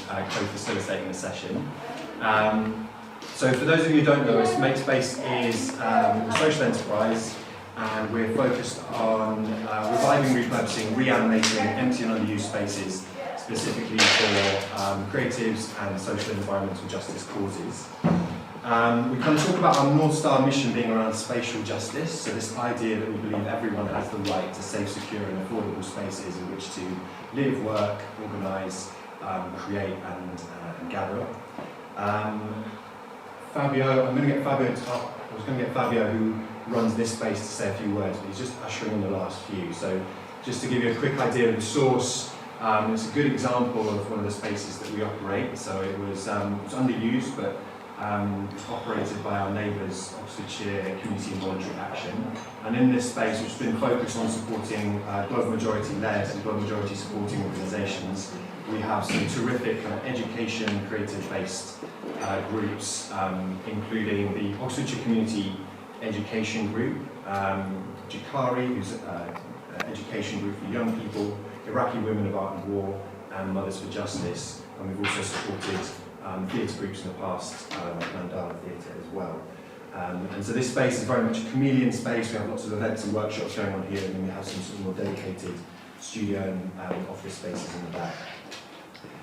co-facilitating the session. So for those of you who don't know us, Makespace is a social enterprise, and we're focused on reviving, repurposing, reanimating empty and underused spaces, specifically for creatives and social and environmental justice causes. We kind of talk about our North Star mission being around spatial justice, so this idea that we believe everyone has the right to safe, secure and affordable spaces in which to live, work, organise, create and gather. Fabio, I'm going to get Fabio to talk. I was going to get Fabio, who runs this space, to say a few words, but he's just ushering in the last few. So just to give you a quick idea of the source, it's a good example of one of the spaces that we operate. So it was underused, but operated by our neighbours, Oxfordshire Community and Voluntary Action. And in this space, which has been focused on supporting global majority-led and global majority supporting organisations, we have some terrific education, creative-based groups, including the Oxfordshire Community Education Group, Jikari, who's an education group for young people, Iraqi Women of Art and War, and Mothers for Justice. And we've also supported theatre groups in the past, like Mandala Theatre as well. And so this space is very much a chameleon space. We have lots of events and workshops going on here, and then we have some sort of more dedicated studio and office spaces in the back.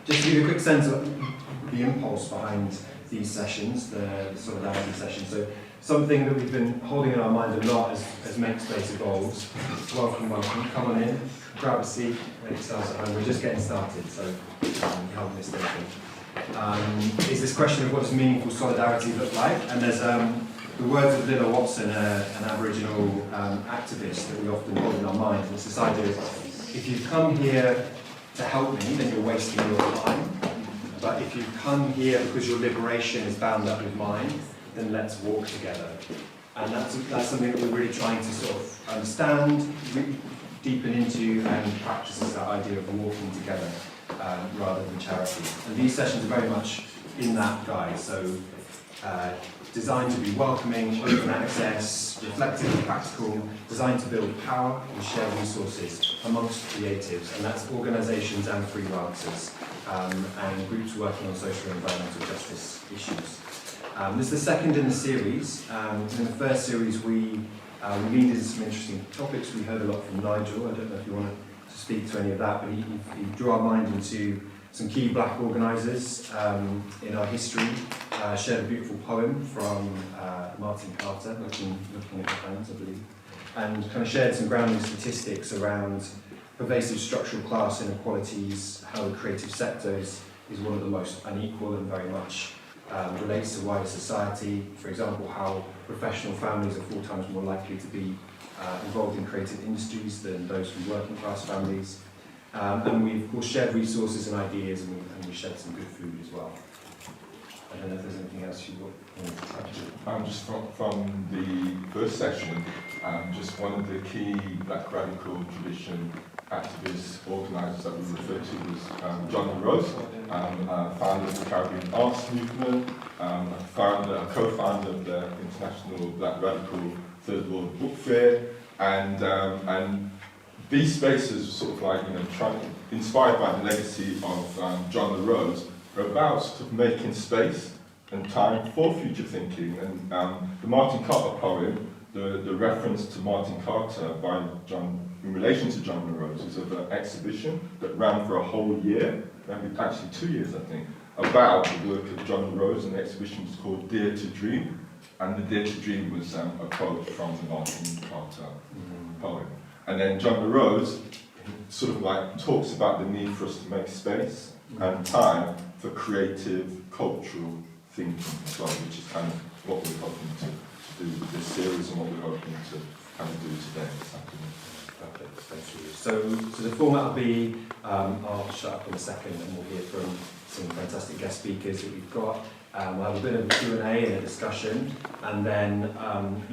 Just to give you a quick sense of the impulse behind these sessions, the solidarity sessions. So something that we've been holding in our mind a lot as Makespace evolves. Welcome, welcome. Come on in, grab a seat, make yourselves at home. We're just getting started, so you haven't missed anything. Is this question of what does meaningful solidarity look like? And there's the words of Lilla Watson, an Aboriginal activist that we often hold in our minds. And it's this idea of, if you've come here to help me, then you're wasting your time. But if you've come here because your liberation is bound up with mine, then let's walk together. And that's something that we're really trying to sort of understand, deepen into, and practice is that idea of walking together rather than charity. And these sessions are very much in that guise. So designed to be welcoming, open access, reflective and practical, designed to build power and share resources amongst creatives, and that's organisations and freelancers, and groups working on social and environmental justice issues. This is the second in the series. In the first series we leaned into some interesting topics. We heard a lot from Nigel. I don't know if you want to speak to any of that, but he drew our mind into some key black organisers in our history, shared a beautiful poem from Martin Carter, looking at the hands, I believe, and kind of shared some grounding statistics around pervasive structural class inequalities, how the creative sector is one of the most unequal and very much relates to wider society. For example, how professional families are 4 times more likely to be involved in creative industries than those from working class families. And we, of course, shared resources and ideas, and we shared some good food as well. I don't know if there's anything else you want to touch. Just from the first session, just one of the key black radical tradition activists, organisers that we referred to was John Rose, founder of the Caribbean Arts Movement, a co-founder of the International Black Radical Third World Book Fair, and these spaces, sort of like, inspired by the legacy of John LaRose, are about sort of making space and time for future thinking. And the Martin Carter poem, the reference to Martin Carter by John in relation to John LaRose, is of an exhibition that ran for a whole year, maybe actually 2 years, I think, about the work of John LaRose, and the exhibition was called Dare to Dream, and the Dare to Dream was a quote from the Martin Carter poem. And then John LaRose sort of like talks about the need for us to make space and time for creative, cultural thinking as well, which is kind of what we're hoping to do with this series and what we're hoping to kind of do today this afternoon. Perfect, thank you. So the format will be, I'll shut up in a second and we'll hear from some fantastic guest speakers that we've got. We'll have a bit of a Q&A and a discussion, and then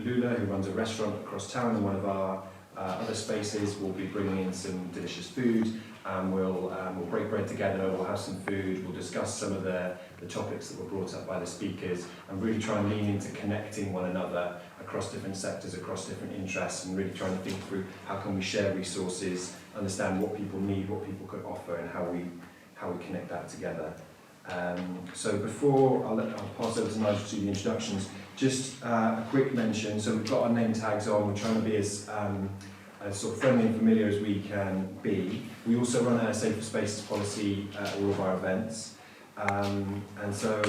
Lula, who runs a restaurant across town in one of our other spaces, will be bringing in some delicious food, and we'll break bread together, we'll have some food, we'll discuss some of the topics that were brought up by the speakers, and really try and lean into connecting one another across different sectors, across different interests, and really trying to think through how can we share resources, understand what people need, what people could offer, and how we connect that together. So before I'll pass over to Nigel to do the introductions, just a quick mention. So we've got our name tags on. We're trying to be as sort of friendly and familiar as we can be. We also run a safer spaces policy at all of our events. And so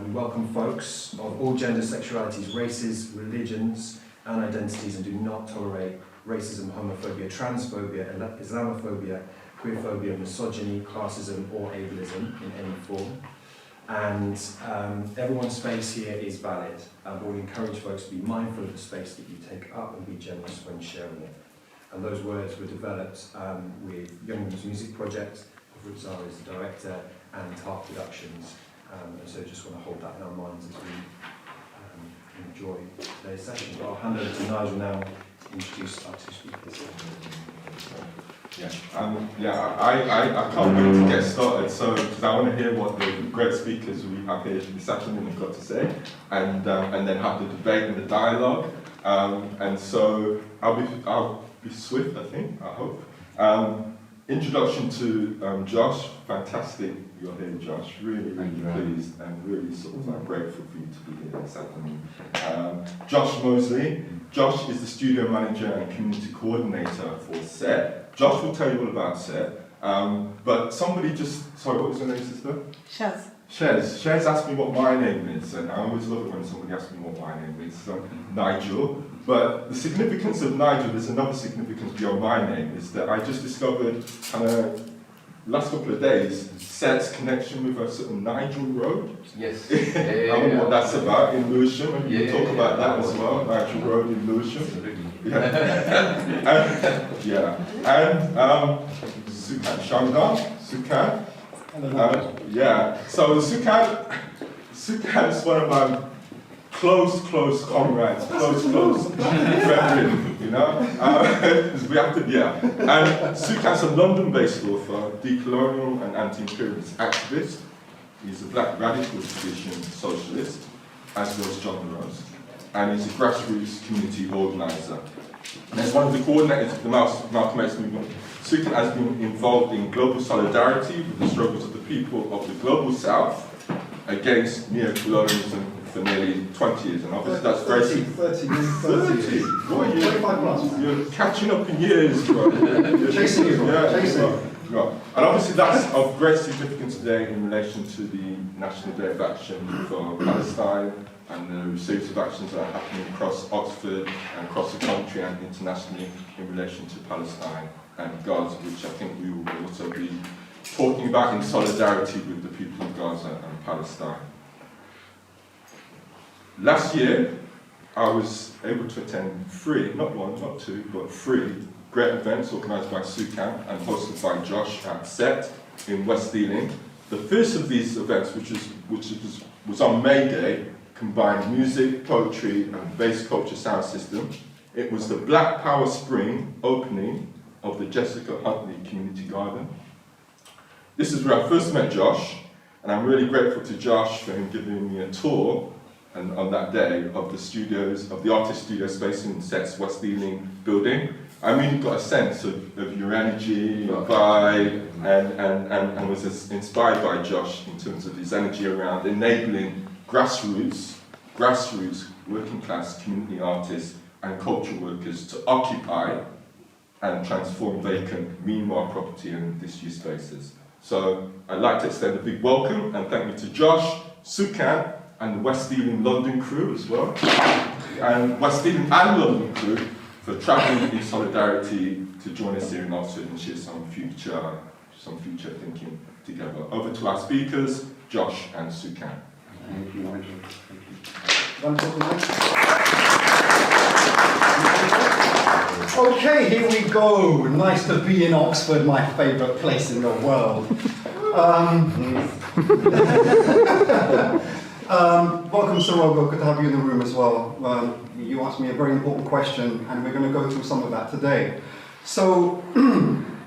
we welcome folks of all genders, sexualities, races, religions and identities, and do not tolerate racism, homophobia, transphobia, Islamophobia, queerphobia, misogyny, classism or ableism in any form. And everyone's space here is valid, but we encourage folks to be mindful of the space that you take up and be generous when sharing it. And those words were developed with Young Women's Music Project, of which Zara is the director, and TARP Productions. And so just want to hold that in our minds as we enjoy today's session. But I'll hand over to Nigel now to introduce our two speakers. I can't wait to get started. So, because I want to hear what the great speakers we have here this afternoon have got to say, and then have the debate and the dialogue. And so I'll be swift, I think. I hope. Introduction to Josh. Fantastic, you're here, Josh. Really pleased and really sort of grateful for you to be here this afternoon. Josh Mosley. Josh is the studio manager and community coordinator for SET. Josh will tell you all about SET. But somebody just, sorry, what was your name, sister? Shaz. Shez asked me what my name is, and I always love it when somebody asks me what my name is. Nigel. But the significance of Nigel, there's another significance beyond my name, is that I just discovered last couple of days SET's connection with a certain Nigel Road. Yes. I don't know what that's about in Lewisham, and you can talk about that as well, Nigel Road in Lewisham. And Sukan Shangar, Sukan. So Sukan is one of my close comrades, close brethren, you know. We have to, And Sukan's a London-based author, decolonial and anti-imperialist activist. He's a black radical tradition socialist, as well as John Rose. And he's a grassroots community organiser. And as one of the coordinators of the Malcolm X movement, Sukan has been involved in global solidarity with the struggles of the people of the global south against neo-colonialism for nearly 20 years. And obviously that's very... 30. Boy, 25 plus. You're catching up in years, bro. Chasing you, bro. Chasing. Right. And obviously that's of great significance today in relation to the National Day of Action for Palestine and the series of actions that are happening across Oxford and across the country and internationally in relation to Palestine and Gaza, which I think we will also be talking about in solidarity with the people of Gaza and Palestine. Last year, I was able to attend 3, not 1, not 2, but 3 great events organised by Sukan and hosted by Josh at SET in West Ealing. The first of these events, which was on May Day, combined music, poetry and bass culture sound system. It was the Black Power Spring opening of the Jessica Huntley Community Garden. This is where I first met Josh, and I'm really grateful to Josh for him giving me a tour on that day of the studios, of the artist studio space in SET's West Ealing building. I really got a sense of your energy, your vibe, and was inspired by Josh in terms of his energy around enabling grassroots, working class community artists and cultural workers to occupy and transform vacant, meanwhile property and disused spaces. So I'd like to extend a big welcome and thank you to Josh, Sukan, and the West Ealing London crew as well, and West Ealing and London crew for travelling in solidarity to join us here in Oxford and share some future thinking together. Over to our speakers, Josh and Sukan. Thank you, Nigel. Okay, here we go. Nice to be in Oxford, my favourite place in the world. Welcome, Sarogo. Good to have you in the room as well. You asked me a very important question, and we're going to go through some of that today. So,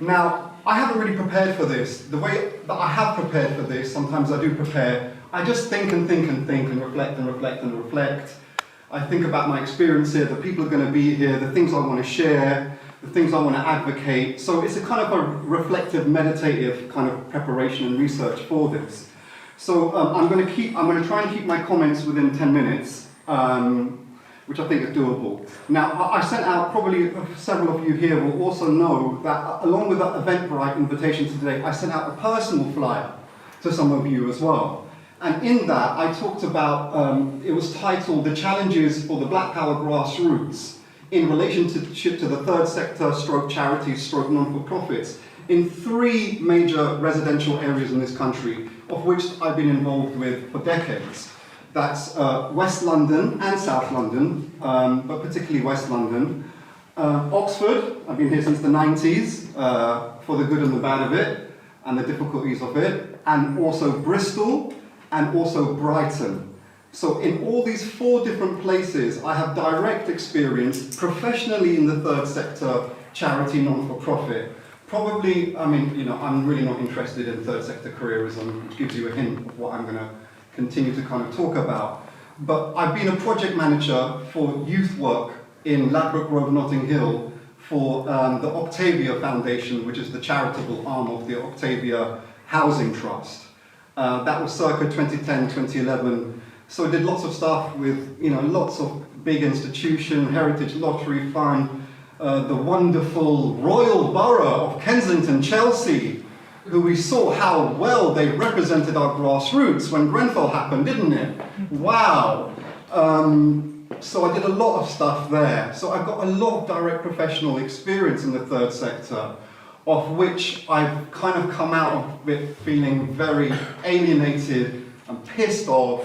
now, I haven't really prepared for this. The way that I have prepared for this, sometimes I do prepare, I just think and reflect. I think about my experience here, the people are going to be here, the things I want to share, the things I want to advocate. So it's a kind of a reflective, meditative kind of preparation and research for this. So I'm going to try and keep my comments within 10 minutes, which I think is doable. Now, I sent out, probably several of you here will also know that along with that Eventbrite invitation today, I sent out a personal flyer to some of you as well. And in that, I talked about, it was titled The Challenges for the Black Power Grassroots in relationship to the third sector, stroke charities, stroke non-for-profits, in 3 major residential areas in this country, of which I've been involved with for decades. That's West London and South London, but particularly West London. Oxford, I've been here since the 90s, for the good and the bad of it, and the difficulties of it, and also Bristol, and also Brighton. So in all these 4 different places, I have direct experience professionally in the third sector, charity, non-for-profit. Probably, I mean, you know, I'm really not interested in third sector careerism, which gives you a hint of what I'm going to continue to kind of talk about. But I've been a project manager for youth work in Ladbroke Grove, Notting Hill, for the Octavia Foundation, which is the charitable arm of the Octavia Housing Trust. That was circa 2010, 2011. So I did lots of stuff with, you know, lots of big institutions, Heritage Lottery Fund, the wonderful Royal Borough of Kensington, Chelsea, who we saw how well they represented our grassroots when Grenfell happened, didn't it? Wow. So I did a lot of stuff there. So I've got a lot of direct professional experience in the third sector, of which I've kind of come out of it feeling very alienated and pissed off,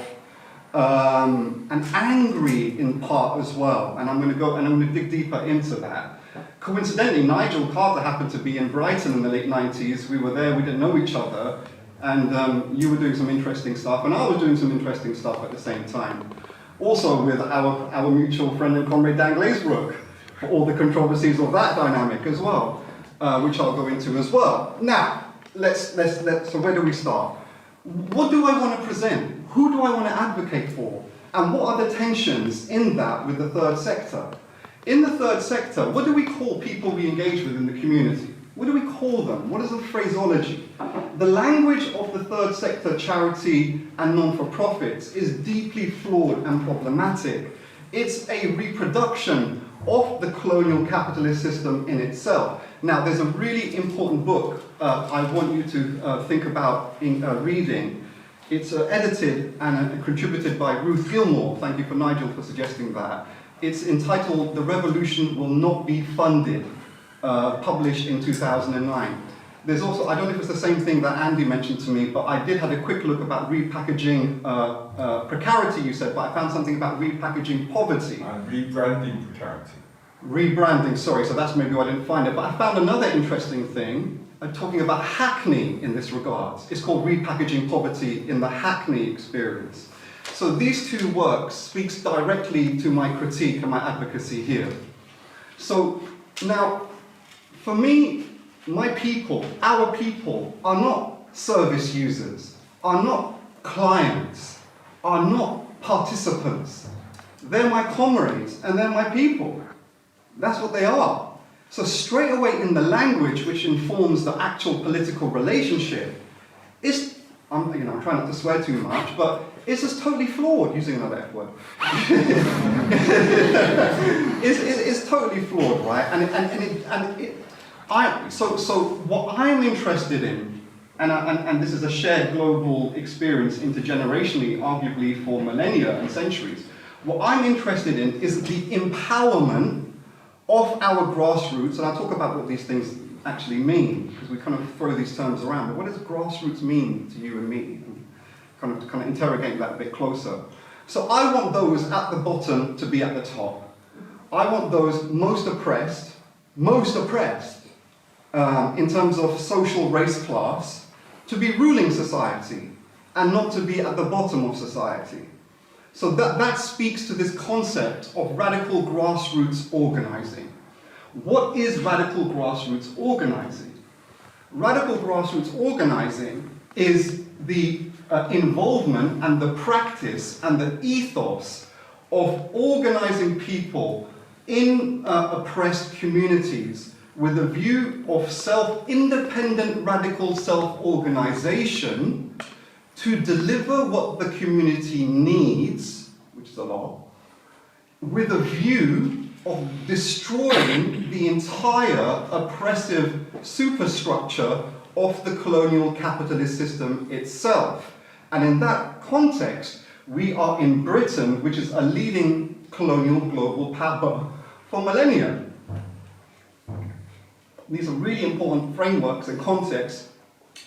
and angry in part as well. And I'm going to dig deeper into that. Coincidentally, Nigel Carter happened to be in Brighton in the late 90s. We were there, we didn't know each other, and you were doing some interesting stuff, and I was doing some interesting stuff at the same time. Also with our mutual friend and comrade Dan Glazebrook, for all the controversies of that dynamic as well. Which I'll go into as well. Now, so where do we start? What do I want to present? Who do I want to advocate for? And what are the tensions in that with the third sector? In the third sector, what do we call people we engage with in the community? What do we call them? What is the phraseology? The language of the third sector, charity and non-for-profits, is deeply flawed and problematic. It's a reproduction of the colonial capitalist system in itself. Now, there's a really important book I want you to think about reading. It's edited and contributed by Ruth Gilmore. Thank you for Nigel for suggesting that. It's entitled The Revolution Will Not Be Funded, published in 2009. There's also, I don't know if it's the same thing that Andy mentioned to me, but I did have a quick look about repackaging precarity, you said, but I found something about repackaging poverty. And rebranding precarity. Rebranding, sorry, so that's maybe why I didn't find it. But I found another interesting thing, talking about Hackney in this regard. It's called Repackaging Poverty in the Hackney Experience. So these 2 works speaks directly to my critique and my advocacy here. So now, for me, my people, our people, are not service users, are not clients, are not participants. They're my comrades and they're my people. That's what they are. So straight away in the language which informs the actual political relationship, I'm trying not to swear too much, but it's just totally flawed, using another F word. It's totally flawed, right? So what I'm interested in, and this is a shared global experience intergenerationally, arguably for millennia and centuries, what I'm interested in is the empowerment of our grassroots, and I'll talk about what these things actually mean, because we kind of throw these terms around, but what does grassroots mean to you and me? And kind of interrogate that a bit closer. So I want those at the bottom to be at the top. I want those most oppressed, in terms of social race class, to be ruling society, and not to be at the bottom of society. So that speaks to this concept of radical grassroots organizing. What is radical grassroots organizing? Radical grassroots organizing is the involvement and the practice and the ethos of organizing people in oppressed communities with a view of independent radical self-organization to deliver what the community needs, which is a lot, with a view of destroying the entire oppressive superstructure of the colonial capitalist system itself. And in that context, we are in Britain, which is a leading colonial global power for millennia. These are really important frameworks and contexts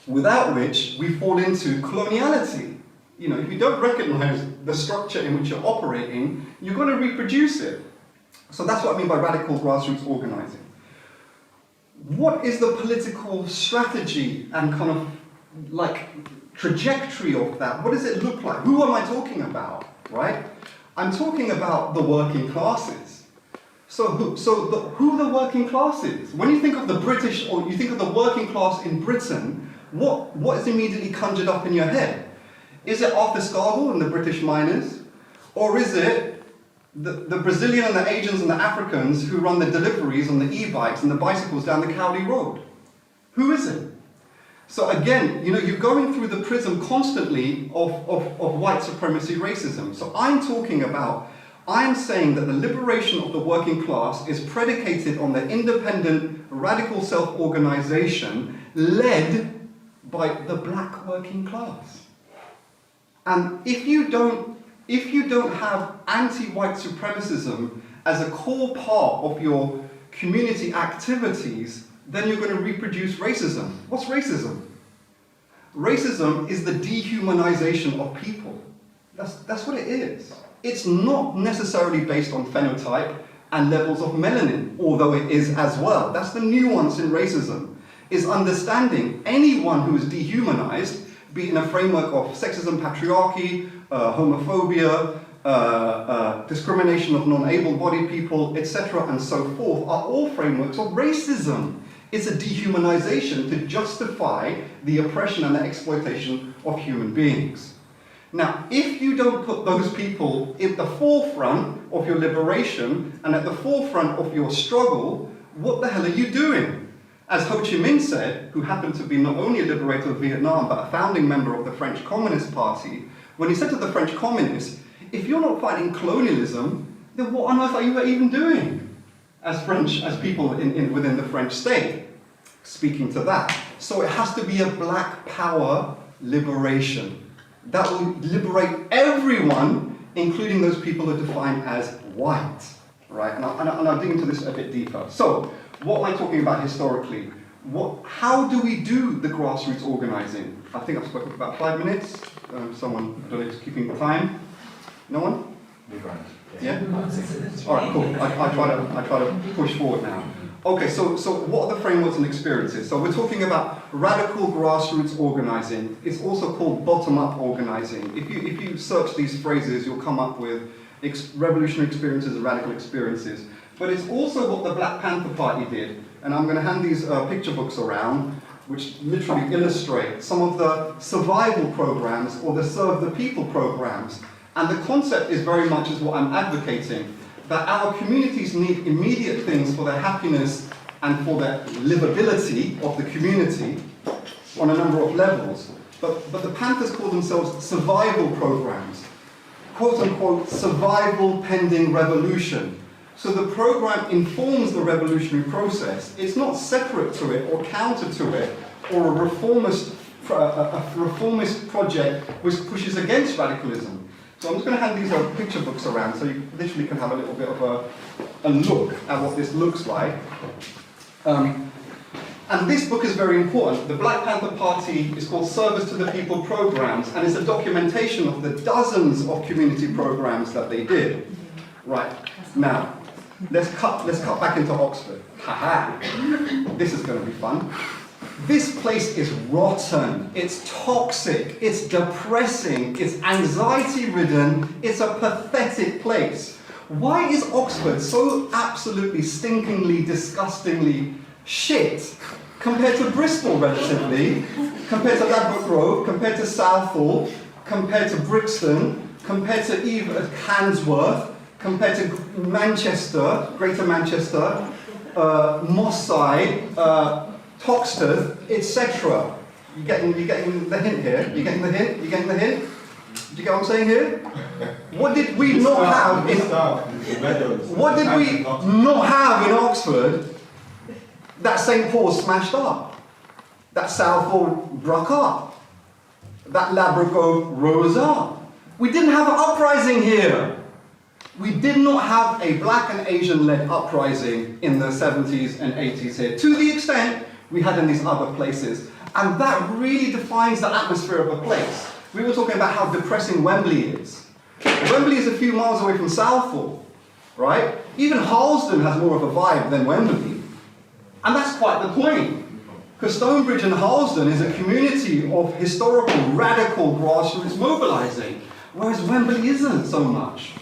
without which we fall into coloniality. You know, if you don't recognize the structure in which you're operating, you're going to reproduce it. So that's what I mean by radical grassroots organizing. What is the political strategy and kind of like trajectory of that? What does it look like? Who am I talking about, right? I'm talking about the working classes. So who are the working classes? When you think of the British, or you think of the working class in Britain, what is immediately conjured up in your head? Is it Arthur Scargill and the British miners? Or is it the Brazilian and the Asians and the Africans who run the deliveries on the e-bikes and the bicycles down the Cowley Road? Who is it? So again, you know, you're going through the prism constantly of white supremacy racism. So I'm saying that the liberation of the working class is predicated on the independent, radical self-organization led by the black working class. And if you don't have anti-white supremacism as a core part of your community activities, then you're going to reproduce racism. What's racism? Racism is the dehumanization of people. That's what it is. It's not necessarily based on phenotype and levels of melanin, although it is as well. That's the nuance in racism, is understanding anyone who is dehumanized, be it in a framework of sexism, patriarchy, homophobia, discrimination of non-able-bodied people, etc., and so forth, are all frameworks of racism. It's a dehumanization to justify the oppression and the exploitation of human beings. Now, if you don't put those people at the forefront of your liberation and at the forefront of your struggle, what the hell are you doing? As Ho Chi Minh said, who happened to be not only a liberator of Vietnam, but a founding member of the French Communist Party, when he said to the French communists, if you're not fighting colonialism, then what on earth are you even doing as people within the French state? Speaking to that. So it has to be a black power liberation that will liberate everyone, including those people who are defined as white, right? And I'll dig into this a bit deeper. So, what am I talking about historically? How do we do the grassroots organizing? I think I've spoken for about 5 minutes. Someone, I don't know, is keeping time. No one? Yeah? All right, cool. I try to push forward now. Okay, so what are the frameworks and experiences? So we're talking about radical grassroots organizing. It's also called bottom-up organizing. If you search these phrases, you'll come up with revolutionary experiences and radical experiences. But it's also what the Black Panther Party did. And I'm going to hand these picture books around, which literally illustrate some of the survival programs or the serve the people programs. And the concept is very much as what I'm advocating, that our communities need immediate things for their happiness and for their livability of the community on a number of levels. But the Panthers call themselves survival programs, quote unquote, survival pending revolution. So the program informs the revolutionary process. It's not separate to it or counter to it or a reformist project which pushes against radicalism. So I'm just going to hand these picture books around so you literally can have a little bit of a look at what this looks like. And this book is very important. The Black Panther Party is called Service to the People Programs, and it's a documentation of the dozens of community programs that they did. Right, now, let's cut back into Oxford. Ha-ha! This is going to be fun. This place is rotten, it's toxic, it's depressing, it's anxiety-ridden, it's a pathetic place. Why is Oxford so absolutely, stinkingly, disgustingly shit compared to Bristol relatively, compared to Ladbroke Grove, compared to Southall, compared to Brixton, compared to Handsworth, compared to Manchester, Greater Manchester, Moss Side, Toxteth, etc. You getting the hint here? You getting the hint? You getting the hint? Do you get what I'm saying here? What did we not have in What did we not have in Oxford that St. Paul smashed up? That Southall broke up? That Labrador rose up? We didn't have an uprising here. We did not have a black and Asian-led uprising in the 70s and 80s here, to the extent we had in these other places. And that really defines the atmosphere of a place. We were talking about how depressing Wembley is. Wembley is a few miles away from Southall, right? Even Harlesden has more of a vibe than Wembley. And that's quite the point. Because Stonebridge and Harlesden is a community of historical, radical grassroots mobilizing, whereas Wembley isn't so much.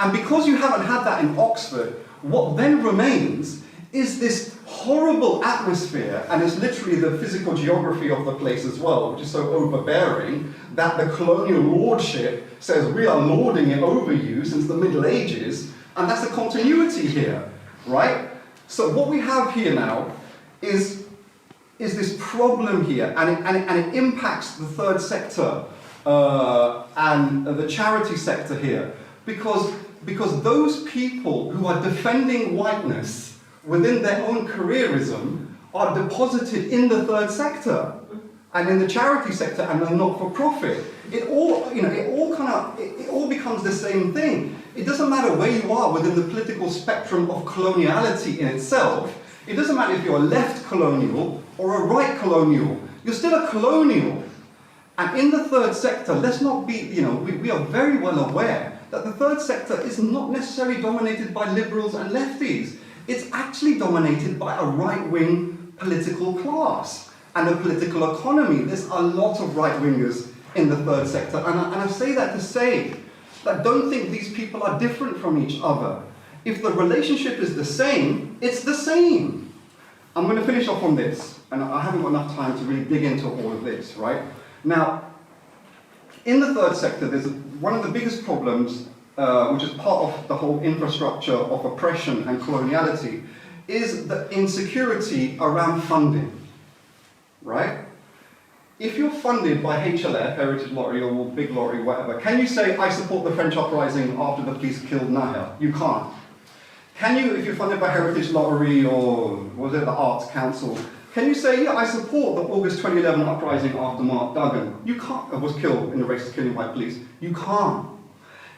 And because you haven't had that in Oxford, what then remains is this horrible atmosphere, and it's literally the physical geography of the place as well, which is so overbearing, that the colonial lordship says we are lording it over you since the Middle Ages, and that's the continuity here, right? So what we have here now is this problem here, and it impacts the third sector and the charity sector here, because those people who are defending whiteness within their own careerism are deposited in the third sector and in the charity sector and the not-for-profit. It all becomes the same thing. It doesn't matter where you are within the political spectrum of coloniality in itself. It doesn't matter if you're a left colonial or a right colonial. You're still a colonial. And in the third sector, let's not be, we are very well aware that the third sector is not necessarily dominated by liberals and lefties. It's actually dominated by a right-wing political class and a political economy. There's a lot of right-wingers in the third sector. And I say that to say that don't think these people are different from each other. If the relationship is the same, it's the same. I'm going to finish off on this, and I haven't got enough time to really dig into all of this, right? Now, in the third sector, there's one of the biggest problems, which is part of the whole infrastructure of oppression and coloniality, is the insecurity around funding, right? If you're funded by HLF, Heritage Lottery or Big Lottery, whatever, can you say, I support the French uprising after the police killed Nahel? You can't. Can you, if you're funded by Heritage Lottery or, was it the Arts Council, can you say, yeah, I support the August 2011 uprising after Mark Duggan? You can't, was killed in the racist killing by police. You can't.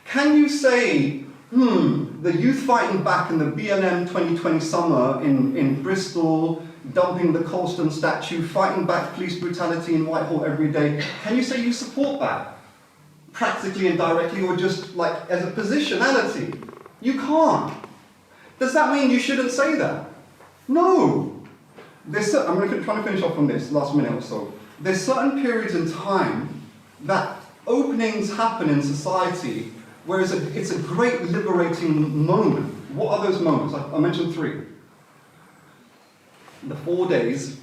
Can you say, the youth fighting back in the BLM 2020 summer in Bristol, dumping the Colston statue, fighting back police brutality in Whitehall every day, can you say you support that? Practically and directly, or just like as a positionality? You can't. Does that mean you shouldn't say that? No. I'm going to try to finish off on this, last minute or so. There's certain periods in time that openings happen in society where it's a great liberating moment. What are those moments? I mentioned 3. The 4 days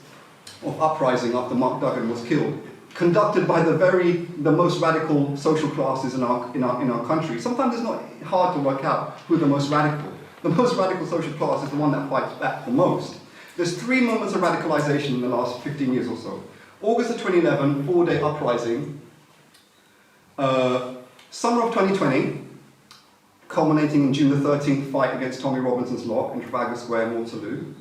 of uprising after Mark Duggan was killed, conducted by the most radical social classes in our country. Sometimes it's not hard to work out who the most radical. The most radical social class is the one that fights back the most. There's 3 moments of radicalization in the last 15 years or so. August of 2011, 4-day uprising. Summer of 2020, culminating in June the 13th fight against Tommy Robinson's lot in Trafalgar Square in Waterloo.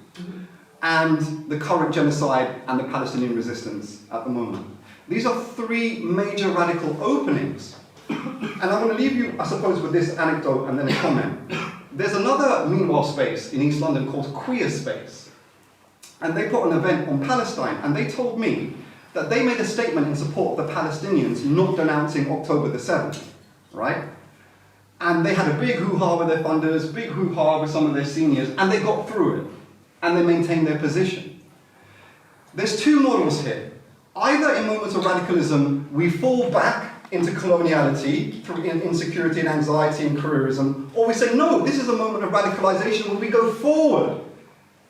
And the current genocide and the Palestinian resistance at the moment. These are 3 major radical openings. And I'm going to leave you, I suppose, with this anecdote and then a comment. There's another meanwhile space in East London called Queer Space. And they put an event on Palestine, and they told me that they made a statement in support of the Palestinians not denouncing October the 7th, right? And they had a big hoo-ha with their funders, big hoo-ha with some of their seniors, and they got through it, and they maintained their position. There's 2 models here. Either in moments of radicalism, we fall back into coloniality through insecurity and anxiety and careerism, or we say, no, this is a moment of radicalization where we go forward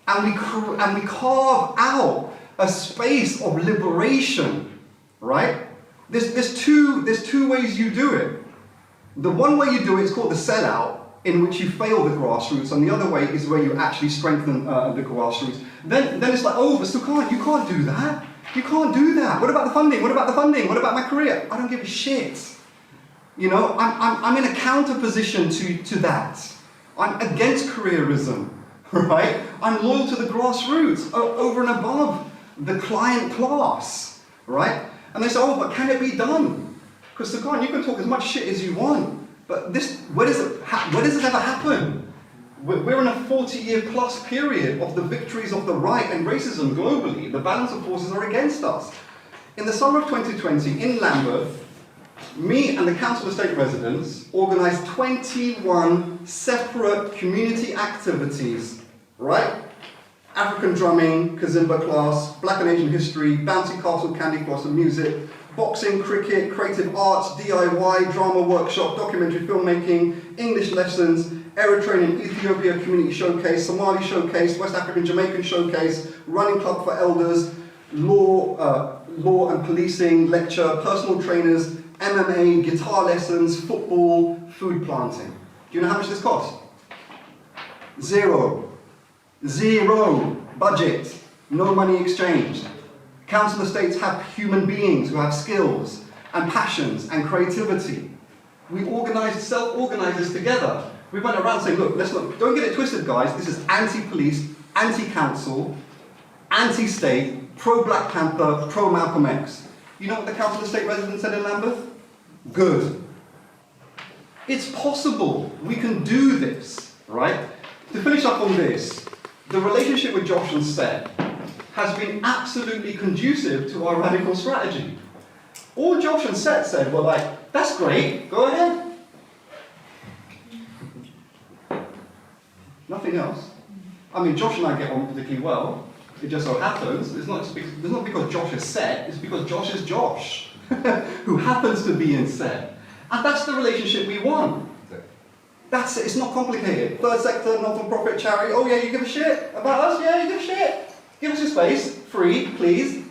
and we carve out a space of liberation, right? There's two ways you do it. The one way you do it is called the sellout, in which you fail the grassroots, and the other way is where you actually strengthen the grassroots. Then it's like, oh, but you can't do that. You can't do that. What about the funding? What about the funding? What about my career? I don't give a shit. You know, I'm in a counter position to that. I'm against careerism, right? I'm loyal to the grassroots, over and above the client class, right? And they say, oh, but can it be done? Because you can talk as much shit as you want, but where does it ever happen? We're in a 40-year plus period of the victories of the right and racism globally. The balance of forces are against us. In the summer of 2020, in Lambeth, me and the Council of State Residents organised 21 separate community activities, right? African drumming, Kazimba class, Black and Asian history, bouncy castle, candy floss and music, boxing, cricket, creative arts, DIY, drama workshop, documentary filmmaking, English lessons, Eritrean and Ethiopia community showcase, Somali showcase, West African Jamaican showcase, running club for elders, law and policing lecture, personal trainers, MMA, guitar lessons, football, food planting. Do you know how much this cost? Zero. Zero budget. No money exchanged. Council estates have human beings who have skills and passions and creativity. We self-organised this together. We went around saying, look, don't get it twisted, guys. This is anti-police, anti-council, anti-state, pro-Black Panther, pro-Malcolm X. You know what the Council of State Residents said in Lambeth? Good. It's possible. We can do this, right? To finish up on this, the relationship with Josh and Seth has been absolutely conducive to our radical strategy. All Josh and Seth said were like, that's great, go ahead. Nothing else. I mean, Josh and I get on particularly well. It just so happens, it's not because Josh is Seth, it's because Josh is Josh, who happens to be in Seth. And that's the relationship we want. That's it, it's not complicated. Third sector, not-for-profit charity, oh yeah, you give a shit about us? Yeah, you give a shit. Give us your space, free, please.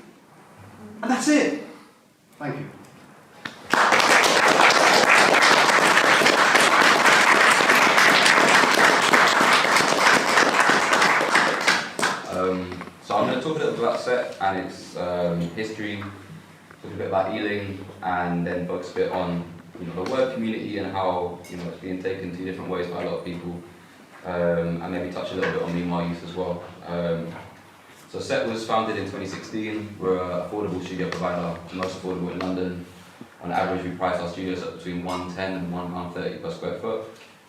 And that's it. Thank you. So I'm going to talk a little bit about SET and its history, talk a bit about Ealing, and then focus a bit on the word community and how it's being taken two different ways by a lot of people, and maybe touch a little bit on meanwhile youth as well. So SET was founded in 2016. We're an affordable studio provider, the most affordable in London. On average, we price our studios at between £110 and £1.30 per square foot.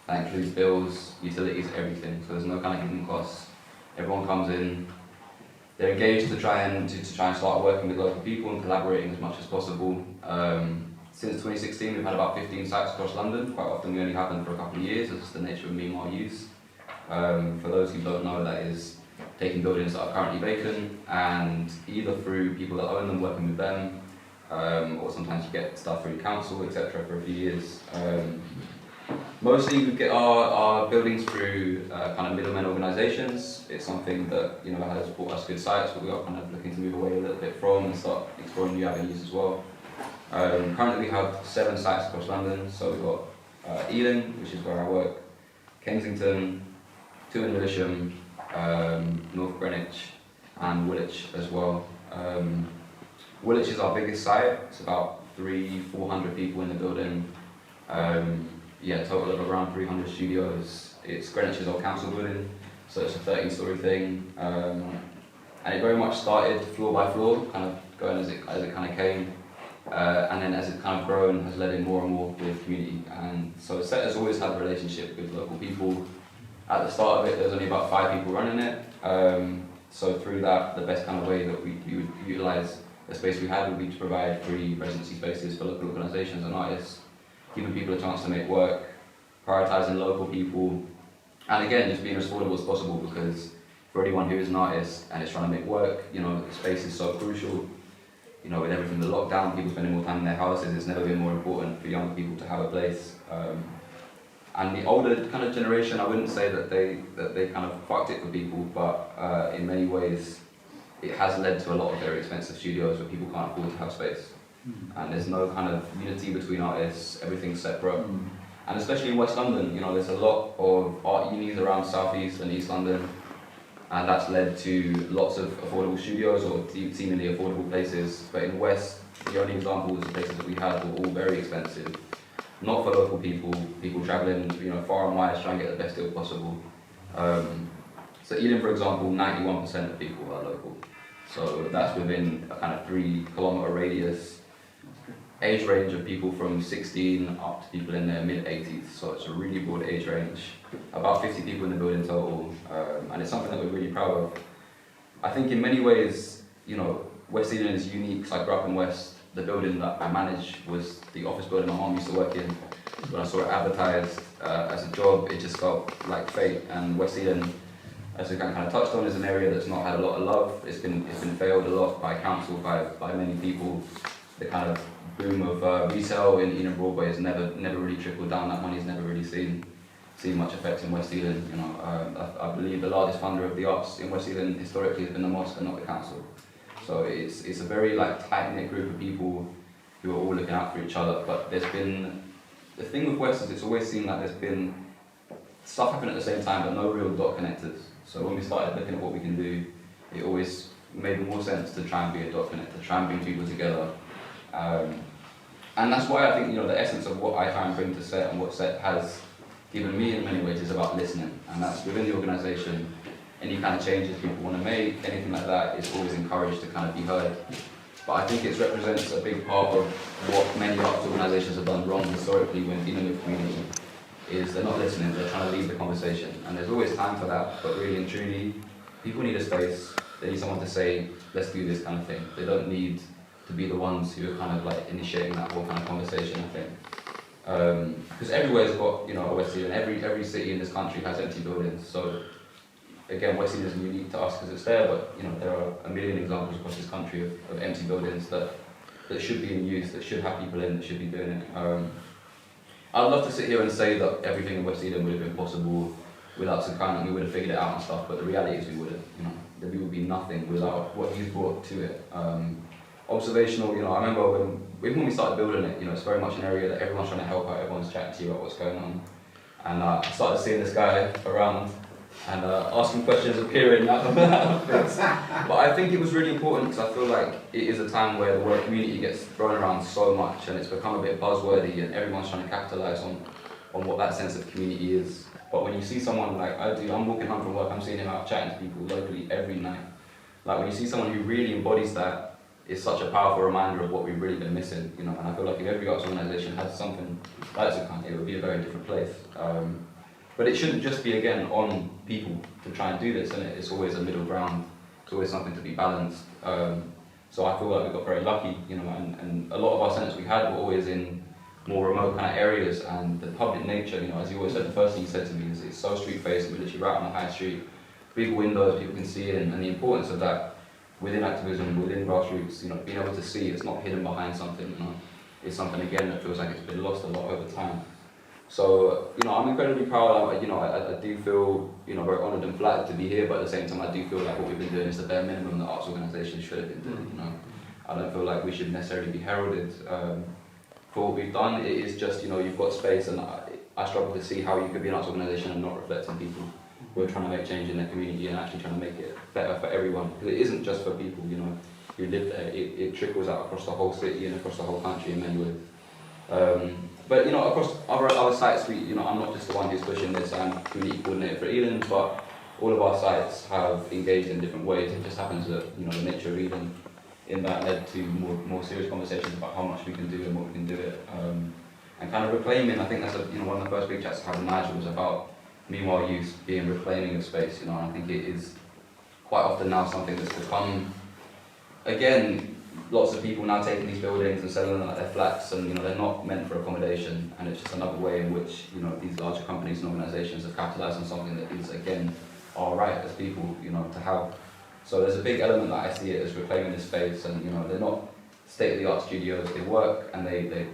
That includes bills, utilities, everything. So there's no kind of hidden costs. Everyone comes in. They're engaged to try and start working with local people and collaborating as much as possible. Since 2016, we've had about 15 sites across London. Quite often we only have them for a couple of years. This is the nature of meanwhile use. For those who don't know, that is taking buildings that are currently vacant and either through people that own them, working with them, or sometimes you get stuff through council, etc. for a few years. Mostly we get our buildings through kind of middlemen organisations. It's something that has brought us good sites, but we are kind of looking to move away a little bit from and start exploring new avenues as well. Currently we have 7 sites across London. So we've got Ealing, which is where I work, Kensington, 2 in Lewisham, North Greenwich, and Woolwich as well. Woolwich is our biggest site. It's about 300-400 people in the building. Total of around 300 studios. It's Greenwich's old council building, so it's a 13-storey thing. And it very much started floor by floor, kind of going as it kind of came. And then as it kind of grown, has led in more and more with community. And so SET has always had a relationship with local people. At the start of it, there was only about 5 people running it. So through that, the best kind of way that we would utilise the space we had would be to provide free residency spaces for local organisations and artists, giving people a chance to make work, prioritising local people, and again, just being as affordable as possible, because for anyone who is an artist and is trying to make work, the space is so crucial. With everything, the lockdown, people spending more time in their houses, it's never been more important for young people to have a place. And the older kind of generation, I wouldn't say that they kind of fucked it for people, but in many ways, it has led to a lot of very expensive studios where people can't afford to have space. And there's no kind of unity between artists, everything's separate. And especially in West London, there's a lot of art unis around South East and East London. and that's led to lots of affordable studios or seemingly affordable places. But in West, the only examples of places that we had were all very expensive, not for local people travelling far and wide to try and get the best deal possible. So Ealing, for example, 91% of people are local. So that's within a kind of 3-kilometre radius. Age range of people from 16 up to people in their mid-80s. So it's a really broad age range. About 50 people in the building total, and it's something that we're really proud of. I think in many ways, West Ealing is unique. So I grew up in West. The building that I managed was the office building my mum used to work in. When I saw it advertised as a job, it just felt like fate. And West Ealing, as we kind of touched on, is an area that's not had a lot of love. It's been failed a lot by council, by many people. The kind of boom of retail in Ealing Broadway has never really trickled down. That money's never really seen much effect in West Ealing. I believe the largest funder of the arts in West Ealing historically has been the mosque and not the council. So it's a very tight-knit group of people who are all looking out for each other. But there's been, the thing with West is it's always seemed like there's been stuff happening at the same time, but no real dot connectors. So when we started looking at what we can do, it always made more sense to try and be a dot connector, try and bring people together. And that's why I think the essence of what I try and bring to SET and what SET has given me in many ways is about listening. And that's within the organisation. Any kind of changes people want to make, anything like that, is always encouraged to kind of be heard. But I think it represents a big part of what many arts organisations have done wrong historically when dealing with community, is they're not listening, they're trying to lead the conversation. And there's always time for that, but really and truly, people need a space, they need someone to say, let's do this kind of thing. They don't need to be the ones who are kind of initiating that whole kind of conversation, I think. Because everywhere's got, a West Ealing, every city in this country has empty buildings. So again, West Ealing isn't unique to us because it's there, but there are a million examples across this country of empty buildings that should be in use, that should have people in, that should be doing it. I'd love to sit here and say that everything in West Ealing would have been possible without Sakan and we would have figured it out and stuff, but the reality is we wouldn't. There would be nothing without what he's brought to it. Observational, I remember when we started building it, it's very much an area that everyone's trying to help out, everyone's chatting to you about what's going on. And I started seeing this guy around and asking questions, appearing out of things. But I think it was really important because I feel like it is a time where the word community gets thrown around so much and it's become a bit buzzworthy and everyone's trying to capitalise on what that sense of community is. But when you see someone like I do, I'm walking home from work, I'm seeing him out chatting to people locally every night. When you see someone who really embodies that, it's such a powerful reminder of what we've really been missing, and I feel like if every arts organisation had something like Sakan, it would be a very different place. But it shouldn't just be, again, on people to try and do this, and it's always a middle ground. It's always something to be balanced. So I feel like we got very lucky, and a lot of our centres we had were always in more remote kind of areas, and the public nature, as you always said, the first thing you said to me is it's so street facing, we're literally right on the high street, big windows, people can see in, and the importance of that within activism, within grassroots, being able to see it's not hidden behind something, it's something again that feels like it's been lost a lot over time. So, I'm incredibly proud. I do feel, very honoured and flattered to be here, but at the same time, I do feel like what we've been doing is the bare minimum that arts organisations should have been doing. I don't feel like we should necessarily be heralded for what we've done. It is just, you've got space, and I struggle to see how you could be an arts organisation and not reflecting people who are trying to make change in their community and actually trying to make it better for everyone. Because it isn't just for people, who live there. It trickles out across the whole city and across the whole country in many ways. But across other sites, I'm not just the one who's pushing this. I'm community coordinator for Ealing, but all of our sites have engaged in different ways. It just happens that the nature of Ealing in that led to more serious conversations about how much we can do and what we can do it. And kind of reclaiming. I think that's one of the first big chats I had with Nigel was about meanwhile youth being reclaiming of space. And I think it is quite often now something that's become, again, lots of people now taking these buildings and selling them like they're flats, and they're not meant for accommodation, and it's just another way in which these larger companies and organisations have capitalised on something that is, again, our right as people to have. So there's a big element that I see it as reclaiming this space, and they're not state-of-the-art studios. They work and they're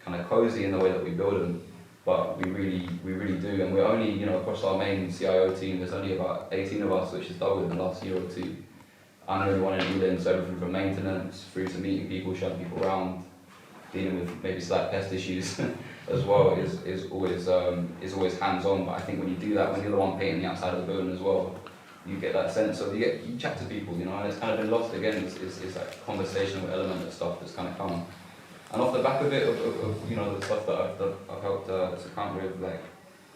kind of cosy in the way that we build them, but we really do. And we're only across our main CIO team, there's only about 18 of us, which has doubled in the last year or two. I'm the only one in Ealing, so everything from maintenance through to meeting people, showing people around, dealing with maybe slight pest issues as well is always hands-on. But I think when you do that, when you're the one painting the outside of the building as well, you get that sense of, you chat to people, you know, and it's kind of been lost again, it's that conversational element of stuff that's kind of come. And off the back of it, of you know, the stuff that I've helped Secant with, like,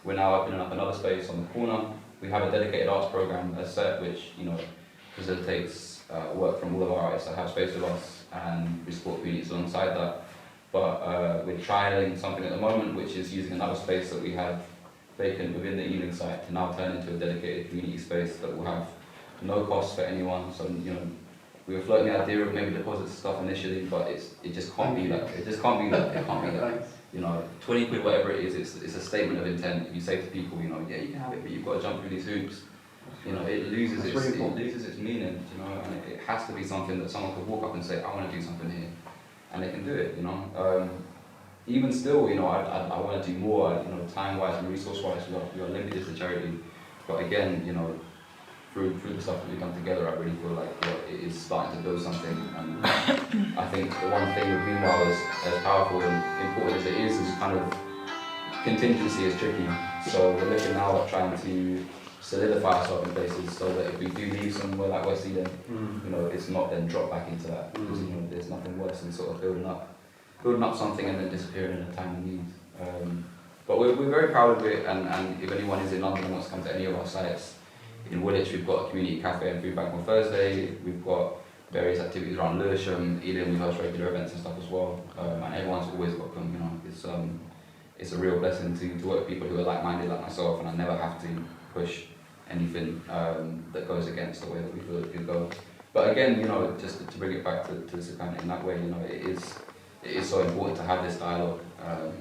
we're now opening up another space on the corner. We have a dedicated arts program, as said, which, you know, facilitates work from all of our artists that have space with us, and we support communities alongside that. But we're trialing something at the moment, which is using another space that we have vacant within the evening site to now turn into a dedicated community space that will have no cost for anyone. So, you know, we were floating the idea of maybe deposits and stuff initially, but it just can't be that. It just can't be that. It can't be that. You know, 20 quid, whatever it is, it's a statement of intent. If you say to people, you know, yeah, you can have it, but you've got to jump through these hoops. You know, it loses its meaning. You know, and it has to be something that someone could walk up and say, I want to do something here, and they can do it. You know. Even still, you know, I want to do more, you know, time-wise and resource-wise, we are limited as a charity. But again, you know, through the stuff that we've done together, I really feel like, you know, it is starting to build something. And I think the one thing with Meanwhile, as powerful and important as it is kind of contingency is tricky. So we're looking now at trying to solidify ourselves in places so that if we do leave somewhere like West Eden, you know, it's not then drop back into that. Because, you know, there's nothing worse than sort of building up something and then disappearing in a time of need. But we're very proud of it, and if anyone is in London and wants to come to any of our sites, in Woolwich we've got a community cafe and food bank on Thursday, we've got various activities around Lewisham, Ealing, we host regular events and stuff as well, and everyone's always welcome, you know. It's a real blessing to work with people who are like-minded like myself, and I never have to push anything that goes against the way that we feel it could go. But again, you know, just to bring it back to the Secant in that way, you know, it is so important to have this dialogue,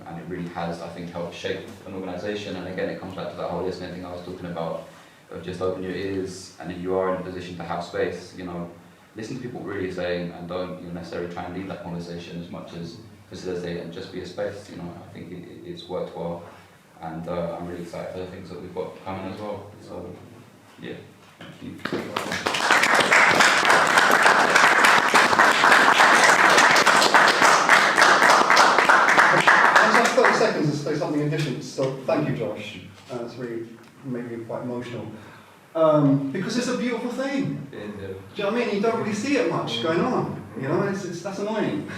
and it really has, I think, helped shape an organisation. And again, it comes back to that whole listening thing I was talking about, of just open your ears, and if you are in a position to have space, you know, listen to people what really saying, and don't, you know, necessarily try and lead that conversation as much as facilitate and just be a space. You know, I think it's worked well, and I'm really excited for the things that we've got coming as well. So, yeah, thank you. I just have 30 seconds to say something in addition, so thank you, Josh. It's really made me quite emotional. Because it's a beautiful thing. Do you know what I mean? You don't really see it much going on. You know, that's annoying.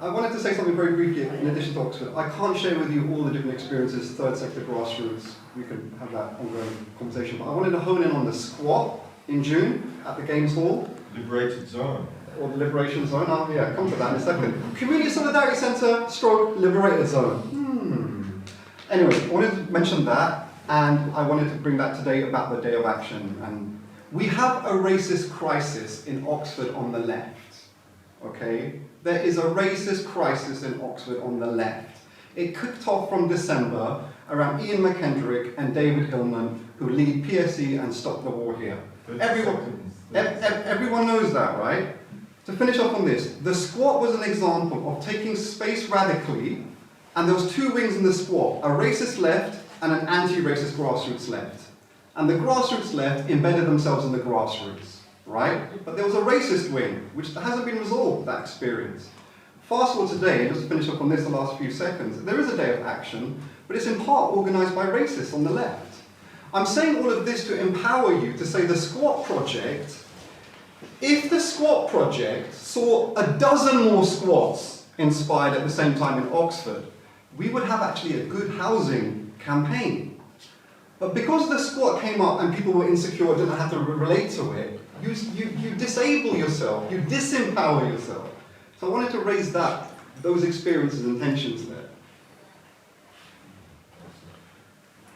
I wanted to say something very briefly in addition to Oxford. I can't share with you all the different experiences, third sector, grassroots. We can have that ongoing conversation. But I wanted to hone in on the squat in June at the Games Hall. Liberated Zone. Or the Liberation Zone. Oh, yeah, come to that in a second. Community Solidarity Centre, / Liberated Zone. Anyway, I wanted to mention that, and I wanted to bring that today about the Day of Action. And we have a racist crisis in Oxford on the left. Okay? There is a racist crisis in Oxford on the left. It kicked off from December around Ian McKendrick and David Hillman, who lead PSE and Stop the War Here. Everyone knows that, right? To finish off on this, the squat was an example of taking space radically, and there was two wings in the squat, a racist left and an anti-racist grassroots left. And the grassroots left embedded themselves in the grassroots, right? But there was a racist wing, which hasn't been resolved, that experience. Fast forward today, just to finish up on this the last few seconds, there is a day of action, but it's in part organised by racists on the left. I'm saying all of this to empower you to say the squat project, if the squat project saw a dozen more squats inspired at the same time in Oxford, we would have actually a good housing campaign. But because the squat came up and people were insecure, didn't have to relate to it, you disable yourself, you disempower yourself. So I wanted to raise those experiences and tensions there.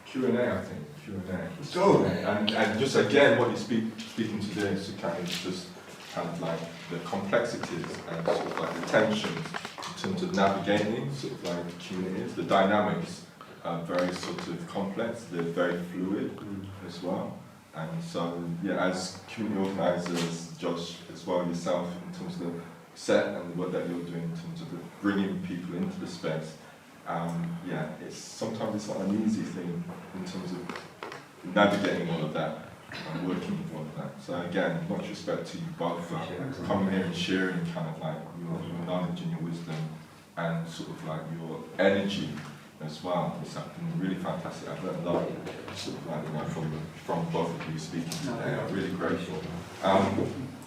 Q&A, I think. Q&A. Let's go. And just again, what you're speaking today is kind of just kind of like the complexities and sort of like the tensions in terms of navigating sort of like the communities. The dynamics are very sort of complex. They're very fluid as well. And so, yeah, as community organisers, Josh, as well yourself, in terms of the set and the work that you're doing in terms of bringing people into the space. Yeah, sometimes it's not an easy thing in terms of navigating all of that and working with all of that. So again, much respect to you both for coming here and sharing kind of like your knowledge and your wisdom and sort of like your energy as well. It's been really fantastic. I've learned a lot sort of like, you know, from both of you speaking today. I'm really grateful.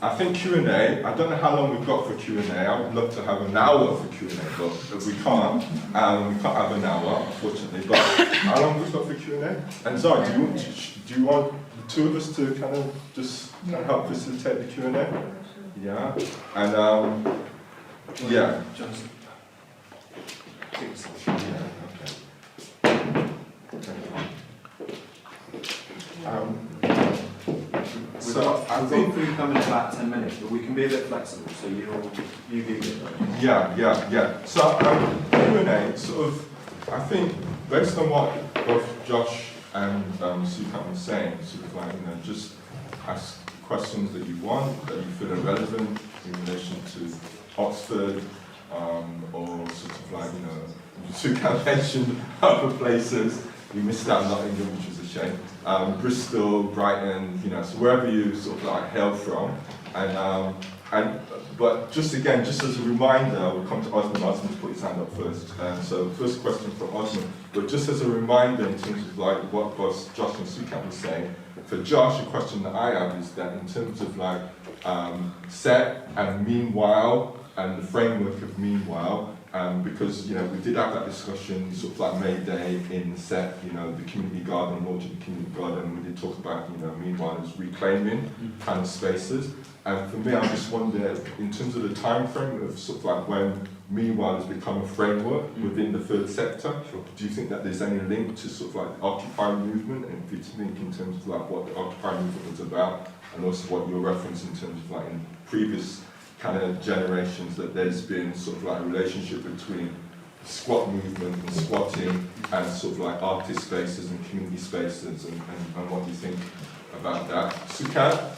I think Q&A, I don't know how long we've got for Q&A. I would love to have an hour for Q&A, but we can't. We can't have an hour, unfortunately. But how long have we got for Q&A? And Zara, do you want the two of us to kind of just help facilitate the Q&A? Yeah. And yeah. Johnson. Yeah, okay. I've gone through them in about 10 minutes, but we can be a bit flexible, so you do it. Yeah. So Q&A, sort of, I think, based on what both Josh and Sukat were saying, sort of like, you know, just ask questions that you want, that you feel are relevant in relation to Oxford, or sort of like, you know, Sukat mentioned other places. We missed out Nottingham, which was a shame. Bristol, Brighton, you know, so wherever you sort of like hail from. But just again, just as a reminder, we'll come to Osman. Osman's put his hand up first. So first question for Osman. But just as a reminder in terms of like what both Josh and Sukat were saying, for Josh, a question that I have is that in terms of like set and meanwhile, and the framework of meanwhile, because, you know, we did have that discussion sort of like May Day in set, you know, the community garden, launch of the community garden, we did talk about, you know, meanwhile as reclaiming kind of spaces. And for me, I just wonder, in terms of the time frame of sort of like when meanwhile has become a framework within the third sector, do you think that there's any link to sort of like the Occupy movement, and if you think in terms of like what the Occupy movement was about, and also what your reference in terms of like in previous kind of generations, that there's been sort of like a relationship between the squat movement and squatting and sort of like artist spaces and community spaces, and what do you think about that? Sukat,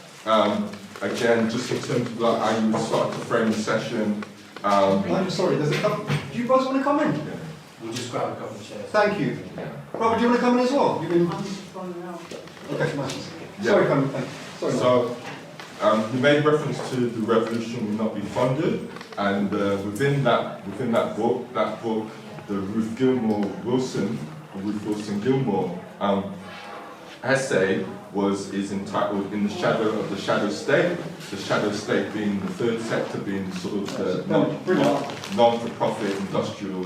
again, just in terms of like how you would start to frame the session. I'm sorry, there's a couple. Do you guys want to come in? Yeah. We'll just grab a couple of chairs. Thank you. Yeah. Robert, do you want to come in as well? You've been... I'm just finding out. Okay, nice. Yeah. Sorry, sorry. So, you made reference to the revolution will not be funded, and within that book, the Ruth Wilson Gilmore essay is entitled "In the Shadow of the Shadow State." The shadow state being the third sector, being sort of the non-for-profit industrial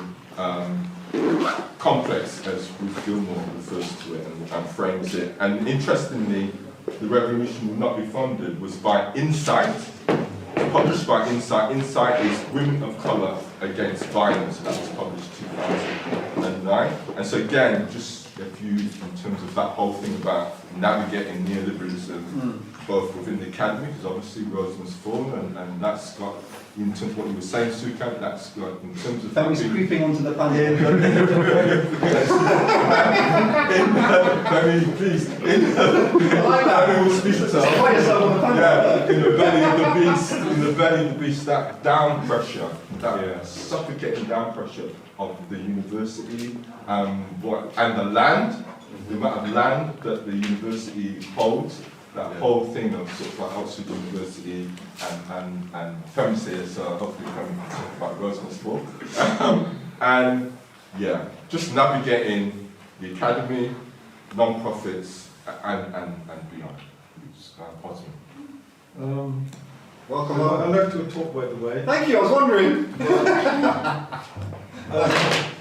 complex, as Ruth Gilmore refers to it and frames it. And interestingly, the revolution will not be funded was by Insight, published by Insight. Insight is Women of Colour Against Violence, and that was published 2009. And so again, just if you, in terms of that whole thing about navigating neoliberalism, both within the academy, because obviously Roseman's fallen, and that's got, in terms of what you were saying, Sukat, that's got, in terms of... That was creeping onto the panel. In the belly of the beast, that down pressure, that suffocating down pressure of the university, and the land, the amount of land that the university holds, that whole thing of sort of like Oxford University and Femi's here, so hopefully Femi can talk about Roseman's book. And yeah, just navigating the academy, non-profits, and beyond. Osman. Welcome. I'd like to talk, by the way. Thank you, I was wondering.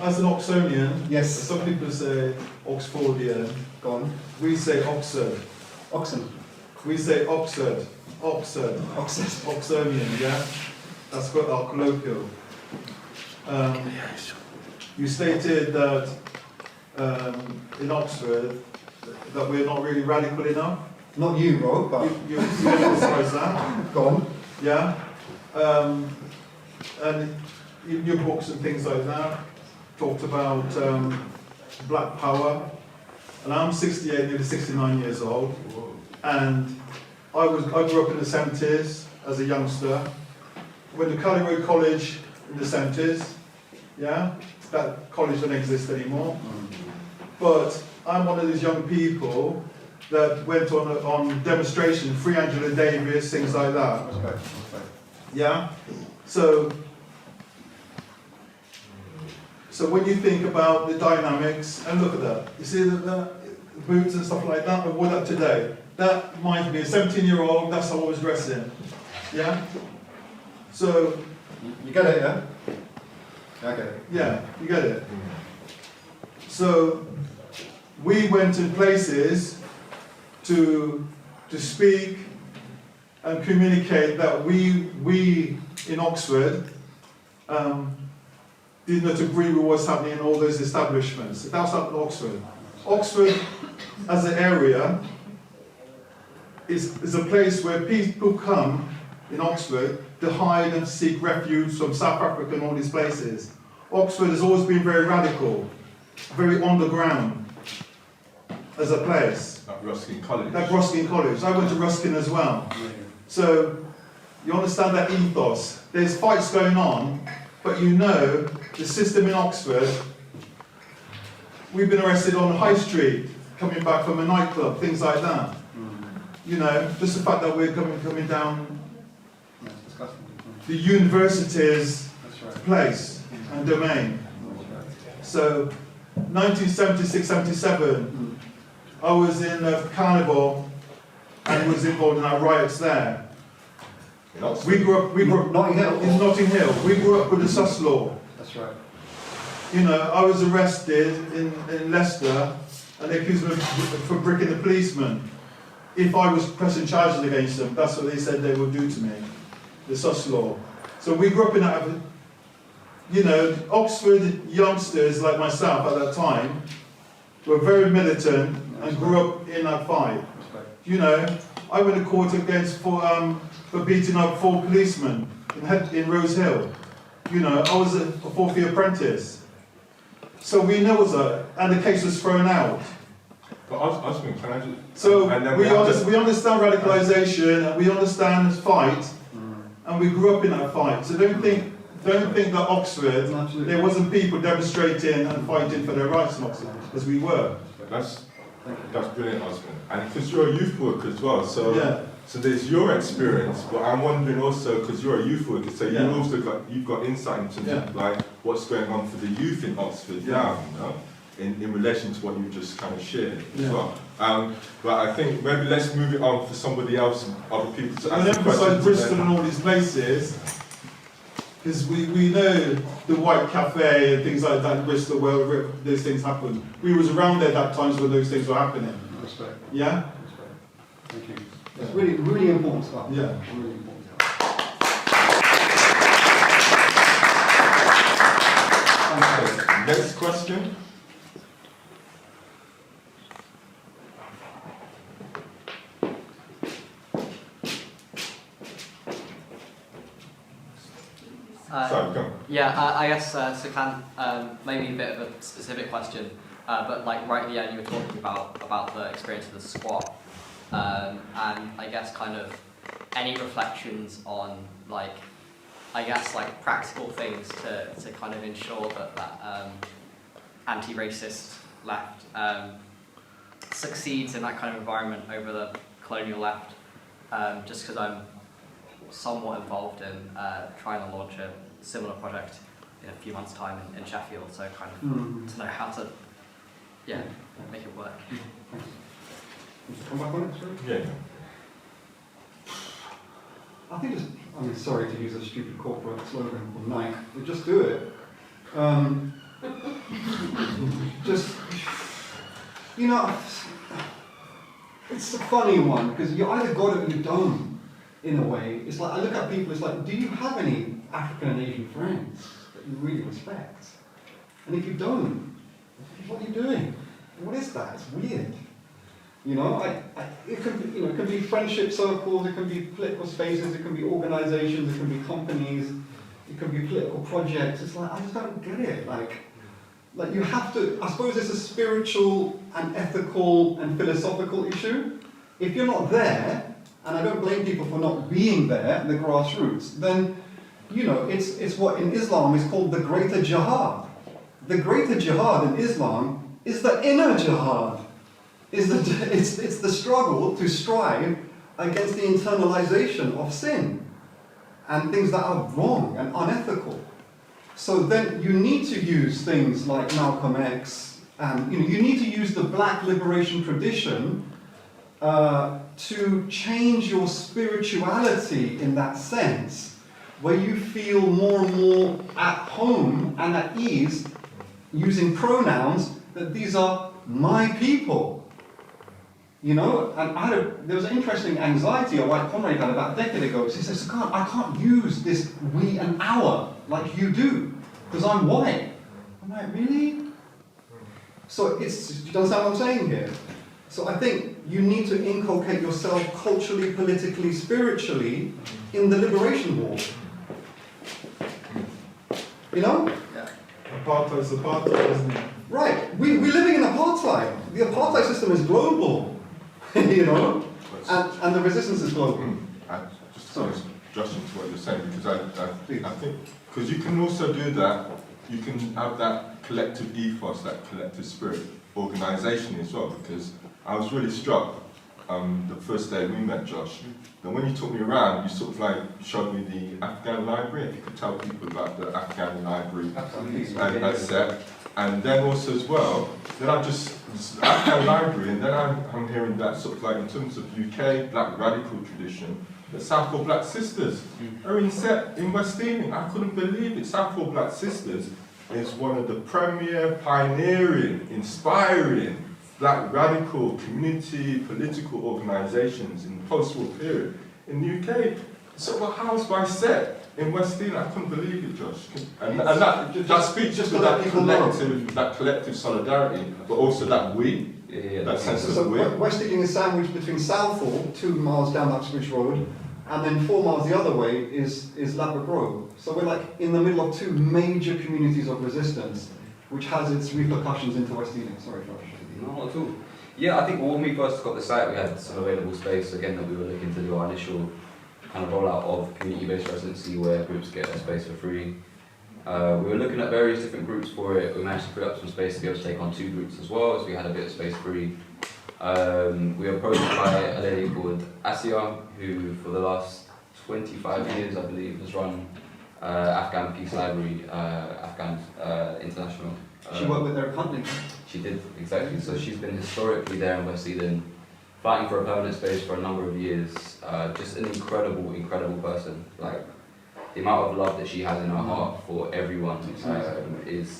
As an Oxonian, Yes. some people say Oxfordian, Go on. we say Oxford. Oxen. We say Oxford. Oxen. Oxonian, yeah? That's got our colloquial. You stated that in Oxford that we're not really radical enough. Not you, Rob, but You emphasise that. go on. Yeah, and your books and things like that talked about black power, and I'm 68, nearly 69 years old, and I grew up in the 70s as a youngster. Went to Cali Road College in the 70s. Yeah, that college doesn't exist anymore. But I'm one of these young people that went on demonstration, Free Angela Davis, things like that. Okay. Yeah? So So when you think about the dynamics, and look at that, you see the boots and stuff like that, I wore that today. That reminds me, a 17-year-old, that's how I was dressing. Yeah? So, You get it, yeah? Okay. yeah, you get it. So, we went to places to speak and communicate that we in Oxford did not agree with what's happening in all those establishments. That's not Oxford. Oxford, as an area, is a place where people come in Oxford to hide and seek refuge from South Africa and all these places. Oxford has always been very radical, very underground as a place. Like Ruskin College. Like Ruskin College. I went to Ruskin as well. So, you understand that ethos. There's fights going on, but you know the system in Oxford. We've been arrested on High Street, coming back from a nightclub, things like that. You know, just the fact that we're coming down That's disgusting. the university's That's right. place and domain. So, 1976-77, I was in a carnival and was involved in our riots there. In Oxford. We grew up Notting Hill. in Notting Hill. We grew up with the sus law. That's right. You know, I was arrested in Leicester and they accused me for bricking the policeman. If I was pressing charges against them, that's what they said they would do to me. The sus law. So we grew up in that, you know, Oxford youngsters like myself at that time were very militant and grew up in that fight. You know, I went to court against for beating up 4 policemen in Rose Hill. You know, I was a 4th-year apprentice. So we know what's up, and the case was thrown out. But Osman, can I just... So and then we have understand radicalisation, and we understand fight, and we grew up in that fight. So don't think that Oxford, Absolutely. there wasn't people demonstrating and fighting for their rights in Oxford, as we were. That's brilliant, Osman. And because you're a youth worker as well, so Yeah. so there's your experience, but I'm wondering also, because you're a youth worker, so Yeah. you've got insight into Yeah. like what's going on for the youth in Oxford now, you know, in relation to what you just kind of shared as Yeah. well. But I think maybe let's move it on for somebody else and other people to I ask emphasise questions. Bristol and all these places, because we know the White Cafe and things like that in Bristol where those things happen. We was around there at times when those things were happening. Respect. Yeah? Respect. Thank you. It's really, really important stuff. Yeah. Really important stuff. Okay, next question. Sorry, come. Yeah, I guess so. Maybe a bit of a specific question, but like right at the end, you were talking about the experience of the squat, and I guess kind of any reflections on like, I guess like practical things to kind of ensure that anti-racist left succeeds in that kind of environment over the colonial left. Just because I'm somewhat involved in trying to launch a similar project in a few months' time in Sheffield, so kind of to know how to, make it work. Come back on it, sorry? Yeah. I think sorry to use a stupid corporate slogan from Nike, but just do it. Just, you know, it's a funny one, because you either got it or you don't, in a way. It's like, I look at people, it's like, do you have any African and Asian friends that you really respect? And if you don't, what are you doing? What is that? It's weird. You know, it can be friendship circles, it can be political spaces, it can be organisations, it can be companies, it can be political projects. It's like, I just don't get it. Like you have to, I suppose it's a spiritual and ethical and philosophical issue. If you're not there, and I don't blame people for not being there, the grassroots, then, you know, it's what in Islam is called the greater jihad. The greater jihad in Islam is the inner jihad. It's the struggle to strive against the internalization of sin and things that are wrong and unethical. So then you need to use things like Malcolm X, and you need to use the black liberation tradition to change your spirituality in that sense, where you feel more and more at home and at ease using pronouns that these are my people. And there was an interesting anxiety a white comrade had about a decade ago. He says, I can't use this we and our like you do, because I'm white. I'm like, really? So do you understand what I'm saying here? So I think you need to inculcate yourself culturally, politically, spiritually in the liberation war. Yeah. Apartheid's apartheid, isn't it? Right. We're living in apartheid. The apartheid system is global. And the resistance is global. I just want to just into what you're saying, because I think, because you can also do that, you can have that collective ethos, that collective spirit, organisation as well, because I was really struck the first day we met, Josh, that when you took me around, you sort of like showed me the Afghan library, if you could tell people about the Afghan library and set. And then also as well, then Afghan library, and then I'm hearing that sort of like in terms of UK black radical tradition, that Southall Black Sisters are in West Ealing. I couldn't believe it. Southall Black Sisters is one of the premier, pioneering, inspiring black radical community political organisations in the post-war period in the UK. Sort of a house by set in West Ealing. I couldn't believe it, Josh. And that speaks just to that collective solidarity, but also that that sense of we. West Ealing is sandwiched between Southall, 2 miles down Uxbridge Road, and then 4 miles the other way is Ladbroke Grove. So we're like in the middle of 2 major communities of resistance, which has its repercussions into West Ealing. Sorry, Josh. No, not at all. Yeah, I think when we first got the site, we had some available space, again, that we were looking to do our initial kind of rollout of community-based residency where groups get a space for free. We were looking at various different groups for it. We managed to free up some space to be able to take on 2 groups as well, so we had a bit of space free. We were approached by a lady called Asia, who for the last 25 years, I believe, has run Afghan Peace Library, Afghan International. She worked with their company. She did, exactly. So she's been historically there in West Ealing, fighting for a permanent space for a number of years. Just an incredible, incredible person. Like, the amount of love that she has in her heart for everyone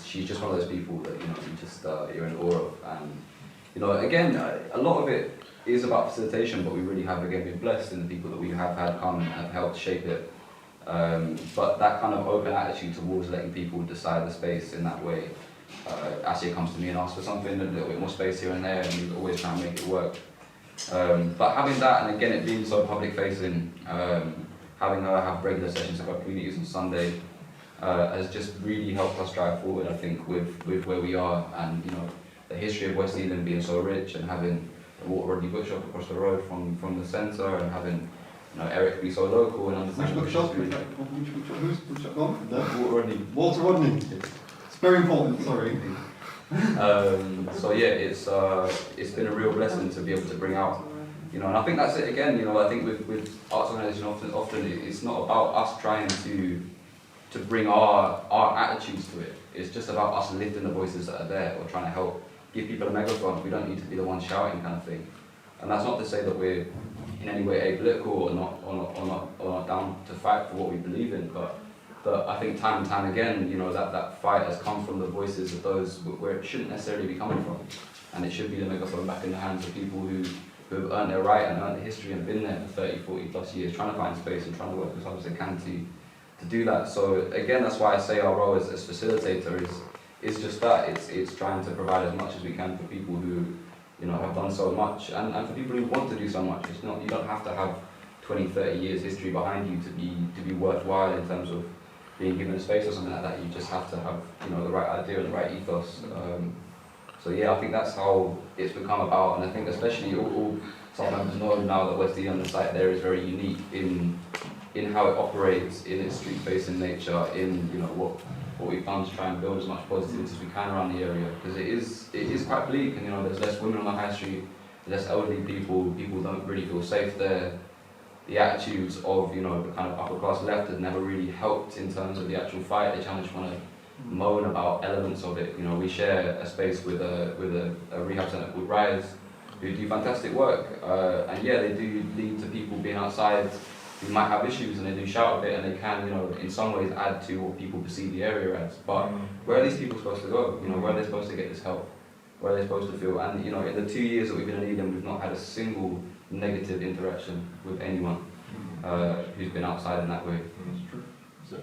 she's just one of those people that, you're in awe of. And, again, a lot of it is about facilitation, but we really have, again, been blessed in the people that we have had come and have helped shape it. But that kind of open attitude towards letting people decide the space in that way. Asia comes to me and asks for something, a little bit more space here and there, and we always try and make it work. But having that, and again, it being so public facing, having her have regular sessions of our communities on Sunday has just really helped us drive forward, I think, with where we are, and the history of West Ealing being so rich, and having the Water Rodney bookshop across the road from the centre, and having Eric be so local and understanding. Which bookshop? Who's bookshop gone? Water Rodney. Walter Rodney. It's very important, sorry. So yeah, it's been a real blessing to be able to bring out, and I think that's it again. I think with arts organisation often it's not about us trying to bring our attitudes to it. It's just about us lifting the voices that are there, or trying to help give people a megaphone. We don't need to be the one shouting, kind of thing. And that's not to say that we're in any way apolitical or not down to fight for what we believe in, but I think time and time again, that fight has come from the voices of those where it shouldn't necessarily be coming from. And it should be the megaphone back in the hands of people who have earned their right and earned the history and been there for 30, 40 plus years, trying to find space and trying to work as hard as they can to do that. So again, that's why I say our role as facilitator is just that. It's trying to provide as much as we can for people who have done so much, and for people who want to do so much. It's not, you don't have to have 20, 30 years history behind you to be worthwhile in terms of being given a space or something like that. You just have to have the right idea and the right ethos. So yeah, I think that's how it's become about, and I think especially all staff members know now that West Ealing on the site there is very unique in how it operates, in its street-facing nature, in what we've done to try and build as much positivity as we can around the area, because it is quite bleak, and there's less women on the high street, less elderly people don't really feel safe there. the attitudes of, you know, the kind of upper class left has never really helped in terms of the actual fight. They kind of just want to moan about elements of it. You know, we share a space with a rehab centre called Rise, who do fantastic work, and yeah, they do lead to people being outside who might have issues, and they do shout a bit, and they can, you know, in some ways add to what people perceive the area as. But where are these people supposed to go? You know, where are they supposed to get this help? Where are they supposed to feel? And you know, in the 2 years that we've been in Eden, we've not had a single negative interaction with anyone who's been outside in that way. That's true. So,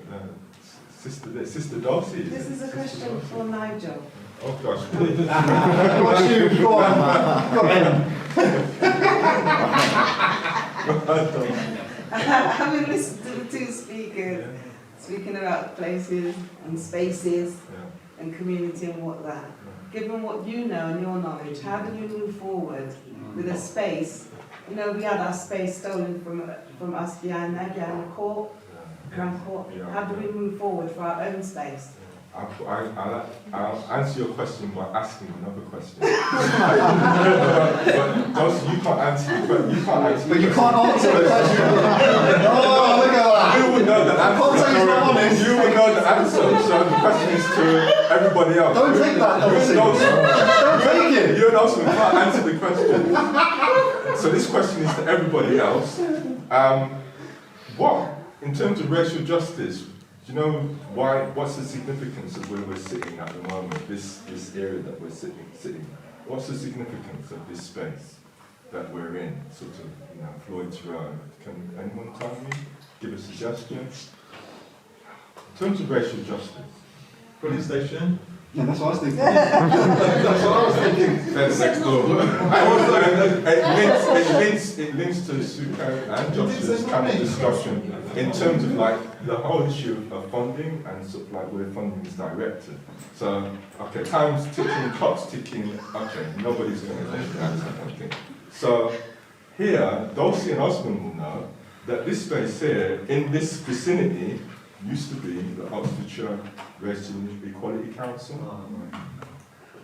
Sister Darcy. This is a question for Nigel. Oh gosh. What's you? Go on, man. Go on. Having listened to the two speakers speaking about places and spaces and community and what that, given what you know and your knowledge, how do you move forward with a space? You know, we had our space stolen from us behind the court, Grand Court. How do we move forward for our own space? I'll answer your question by asking another question. But Darcy, you can't answer the question. But you can't answer the question. Oh, look at that. You will know the I can't say he's not answer. honest. You will know the answer. So the question is to everybody else. Don't take that, Darcy. Don't take it. You and Osman can't answer the question. So this question is to everybody else. What, in terms of racial justice, do you know what's the significance of where we're sitting at the moment, this area that we're sitting? What's the significance of this space that we're in, sort of, you know, Floyd's Row? Can anyone tell me? Give a suggestion? In terms of racial justice. Police station. Yeah, that's what I was thinking. That's what I was thinking. That's next door. It links to Suko and Josh's kind of discussion in terms of like the whole issue of funding and sort of like where funding is directed. So, okay, time's ticking, clock's ticking, okay, nobody's going to answer that kind of thing. So, here, Dulcie and Osman will know that this space here, in this vicinity, used to be the Oxfordshire Racial Equality Council.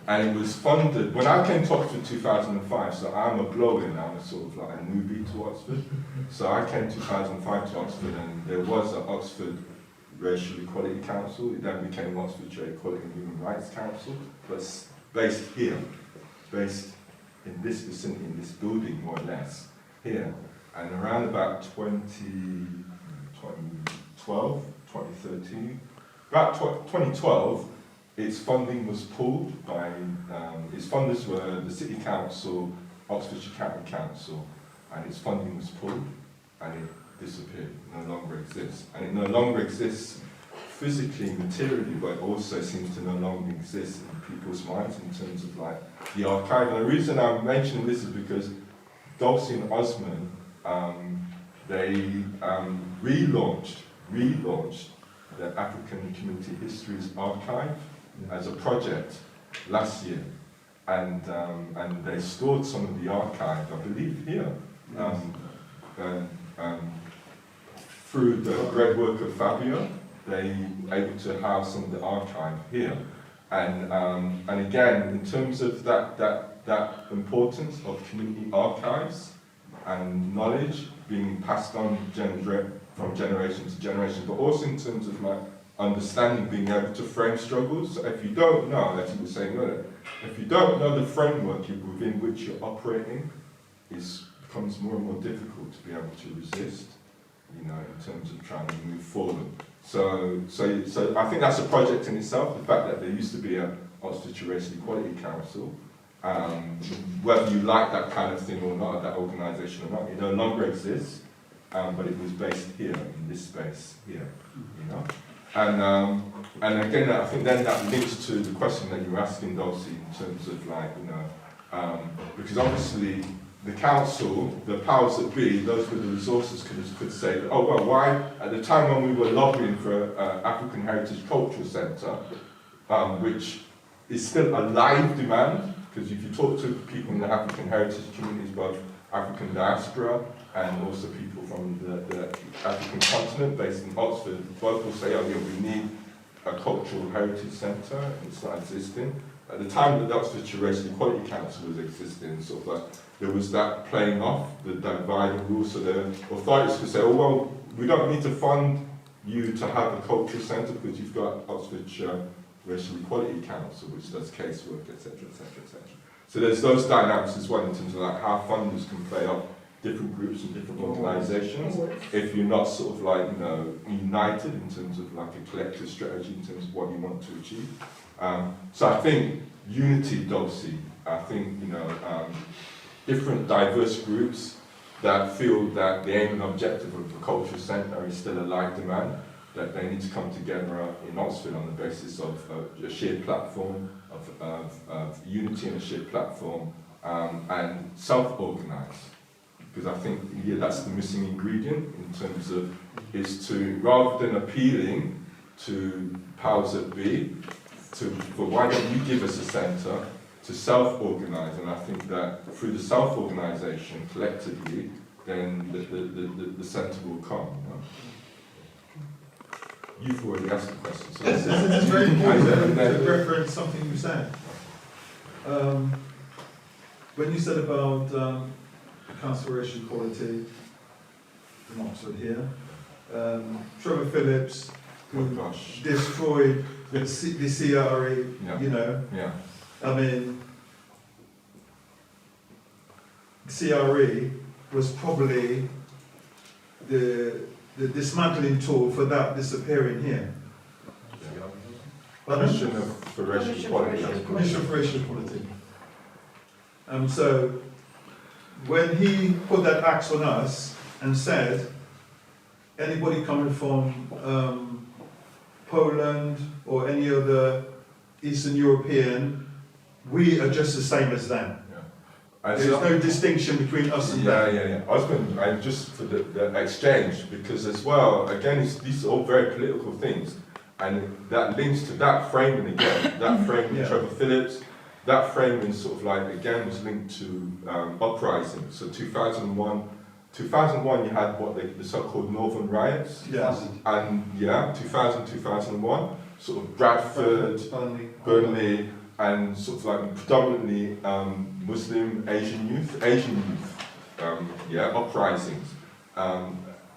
And it was funded, when I came to Oxford in 2005, so I'm a blow-in, I'm a sort of like a newbie to Oxford. So I came in 2005 to Oxford, and there was an Oxford Racial Equality Council. It then became Oxfordshire Equality and Human Rights Council, but based here, based in this vicinity, in this building more or less, here. And around about 2012, 2013, about 2012, its funding was pulled by, its funders were the City Council, Oxfordshire County Council, and its funding was pulled and it disappeared, no longer exists. And it no longer exists physically, materially, but it also seems to no longer exist in people's minds in terms of like the archive. And the reason I'm mentioning this is because Dulcie and Osman, they relaunched the African Community Histories Archive as a project last year, and they stored some of the archive, I believe, here, through the great work of Fabio. They were able to house some of the archive here, and again, in terms of that importance of community archives and knowledge being passed on from generation to generation, but also in terms of like understanding, being able to frame struggles. So if you don't know, as you were saying earlier, if you don't know the framework within which you're operating, it becomes more and more difficult to be able to resist, you know, in terms of trying to move forward. So I think that's a project in itself, the fact that there used to be a Oxfordshire Racial Equality Council. Whether you like that kind of thing or not, that organisation or not, it no longer exists, but it was based here, in this space here, you know. And again, I think then that links to the question that you were asking, Dulcie, in terms of like, you know, because obviously the council, the powers that be, those with the resources could say, that, oh well, why, at the time when we were lobbying for an African Heritage Cultural Centre, which is still a live demand, because if you talk to people in the African heritage communities, both African diaspora and also people from the African continent based in Oxford, both will say, oh yeah, we need a cultural heritage centre, it's not existing. at the time that the Oxfordshire Racial Equality Council was existing, sort of like, there was that playing off, the dividing rule, so the authorities could say, oh well, we don't need to fund you to have a cultural centre because you've got Oxfordshire Racial Equality Council, which does casework, etc., etc., etc. So there's those dynamics as well in terms of like how funders can play off different groups and different organisations if you're not sort of like, you know, united in terms of like a collective strategy in terms of what you want to achieve. So I think unity, Dulcie, I think, you know, different diverse groups that feel that the aim and objective of the cultural centre is still a live demand, that they need to come together in Oxford on the basis of a shared platform, of unity and a shared platform, and self-organise. Because I think, yeah, that's the missing ingredient in terms of, is to, rather than appealing to powers that be, for why don't you give us a centre, to self-organise, and I think that through the self-organisation collectively, then the centre will come. You know? You've already asked the question. So This is very important to reference something you said. When you said about Council for Racial Equality in Oxford here, Trevor Phillips, who destroyed the CRE, yeah. you know, Yeah. I mean, CRE was probably the dismantling tool for that disappearing here. Commission for Racial Equality. Commission for Racial Equality. So when he put that axe on us and said, anybody coming from Poland or any other Eastern European, we are just the same as them. There's no distinction between us and them. Yeah. I was going to, just for the exchange, because as well, again, these are all very political things, and that links to that framing again, that framing Yeah. Trevor Phillips, that framing sort of like, again, was linked to uprising. So 2001 you had what the so-called Northern Riots, Yes. and 2001, sort of Bradford, Burnley, and sort of like predominantly Muslim Asian youth, uprisings,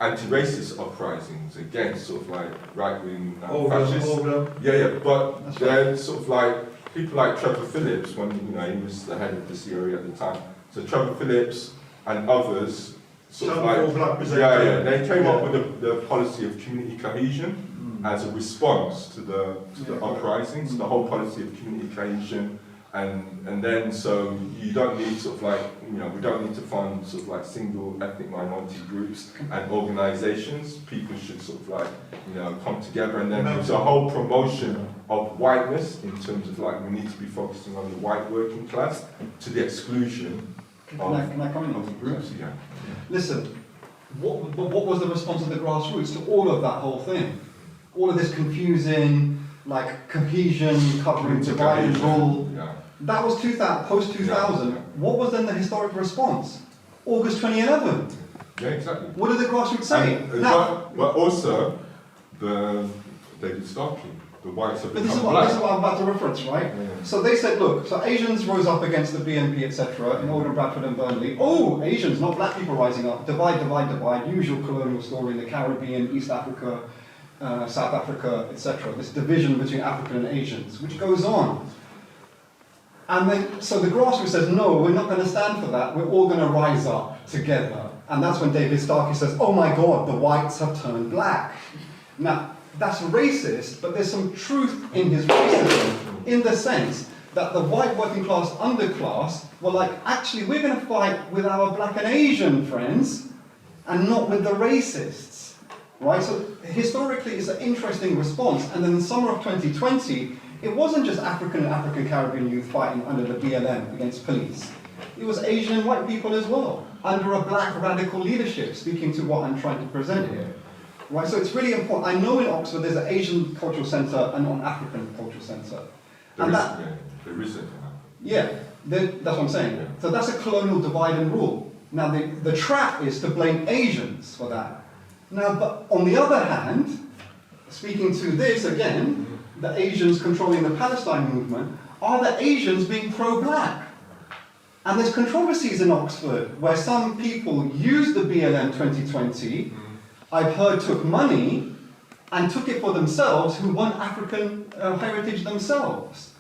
anti-racist uprisings, again, sort of like right-wing fascists. But then sort of like people like Trevor Phillips, when he was the head of the CRE at the time. So Trevor Phillips and others, sort of like, they came up with the policy of community cohesion as a response to the uprisings, the whole policy of community cohesion, and then so you don't need sort of like, we don't need to fund sort of like single ethnic minority groups and organisations. People should sort of like, come together, and then there's a whole promotion of whiteness in terms of like, we need to be focusing on the white working class to the exclusion Can I comment on of groups. Yeah. Listen, what was the response of the grassroots to all of that whole thing? All of this confusing, like cohesion, covering divide and rule. Yeah. That was post-2000. Yeah. What was then the historic response? August 2011. Yeah, exactly. What did the grassroots say? But also, David Starkey, the whites have But become this is black. what I'm about to reference, right? Yeah. So they said, look, so Asians rose up against the BNP, etc., in Oldham, Bradford and Burnley. Oh, Asians, not black people rising up. Divide, divide, divide. Usual colonial story in the Caribbean, East Africa, South Africa, etc. This division between African and Asians, which goes on. And then, so the grassroots says, no, we're not going to stand for that. We're all going to rise up together. And that's when David Starkey says, oh my God, the whites have turned black. Now, that's racist, but there's some truth in his racism, in the sense that the white working class underclass were like, actually, we're going to fight with our black and Asian friends, and not with the racists, right? So historically, it's an interesting response. And then in the summer of 2020, it wasn't just African and African Caribbean youth fighting under the BLM against police. It was Asian and white people as well, under a black radical leadership, speaking to what I'm trying to present here. Right, so it's really important. I know in Oxford there's an Asian cultural centre and an African cultural centre. There isn't. Yeah, that's what I'm saying. Yeah. So that's a colonial divide and rule. Now the trap is to blame Asians for that. Now, but on the other hand, speaking to this again, the Asians controlling the Palestine movement, are the Asians being pro-black? And there's controversies in Oxford where some people use the BLM 2020, I've heard took money and took it for themselves who want African heritage themselves.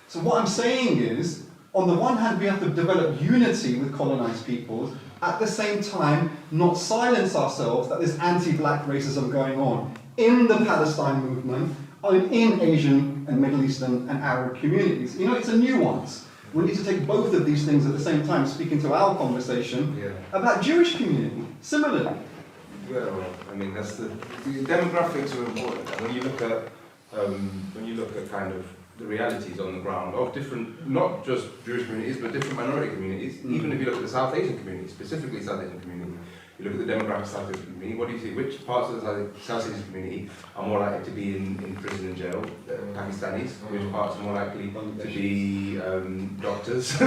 So what I'm saying is, on the one hand, we have to develop unity with colonized peoples, at the same time, not silence ourselves that there's anti-black racism going on in the Palestine movement, and in Asian and Middle Eastern and Arab communities. You know, it's a nuance. We need to take both of these things at the same time, speaking to our conversation about Jewish community, similarly. Well, I mean, that's the demographics are important. And when you look at kind of the realities on the ground of different, not just Jewish communities, but different minority communities. Even if you look at the South Asian community, specifically South Asian community, you look at the demographics of the South Asian community, what do you see? Which parts of the South Asian community are more likely to be in prison and jail? Pakistanis. Which parts are more likely to be doctors?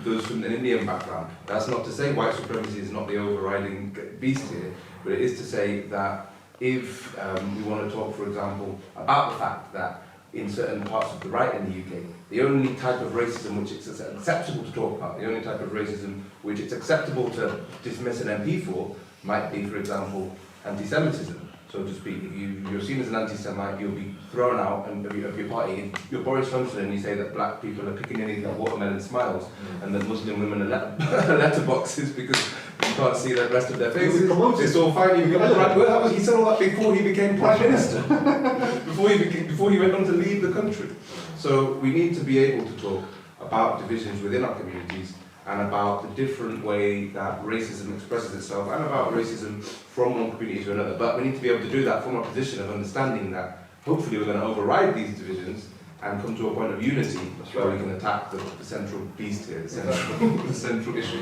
Those from an Indian background. That's not to say white supremacy is not the overriding beast here, but it is to say that if we want to talk, for example, about the fact that in certain parts of the right in the UK, the only type of racism which it's acceptable to talk about, the only type of racism which it's acceptable to dismiss an MP for, might be, for example, anti-Semitism, so to speak. If you're seen as an anti-Semite, you'll be thrown out of your party. If you're Boris Johnson and you say that black people are picking anything like watermelon smiles, and that Muslim women are letterboxes because you can't see the rest of their faces, it's all fine. You become right. Well, he said all that before he became Prime Minister, before he went on to lead the country. So we need to be able to talk about divisions within our communities and about the different way that racism expresses itself and about racism from one community to another. But we need to be able to do that from a position of understanding that hopefully we're going to override these divisions and come to a point of unity where we can attack the central beast here, the central issue.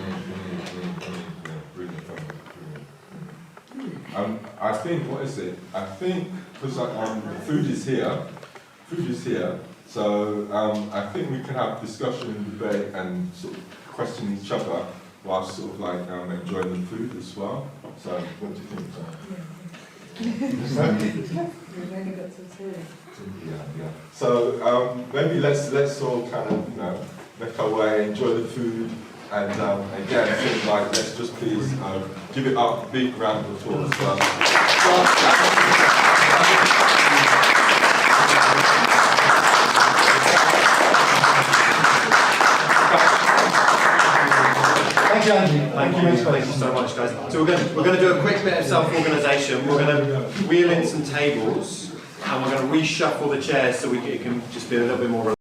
I think, what is it? I think, because food is here, so I think we can have discussion and debate and sort of question each other while sort of like enjoying the food as well. So, what do you think? Yeah. So maybe let's all kind of make our way, enjoy the food, and again, I think like let's just please give it up a big round of applause. Thank you, Angie. Thank you so much, guys. So we're going to do a quick bit of self-organisation. We're going to wheel in some tables, and we're going to reshuffle the chairs so it can just be a little bit more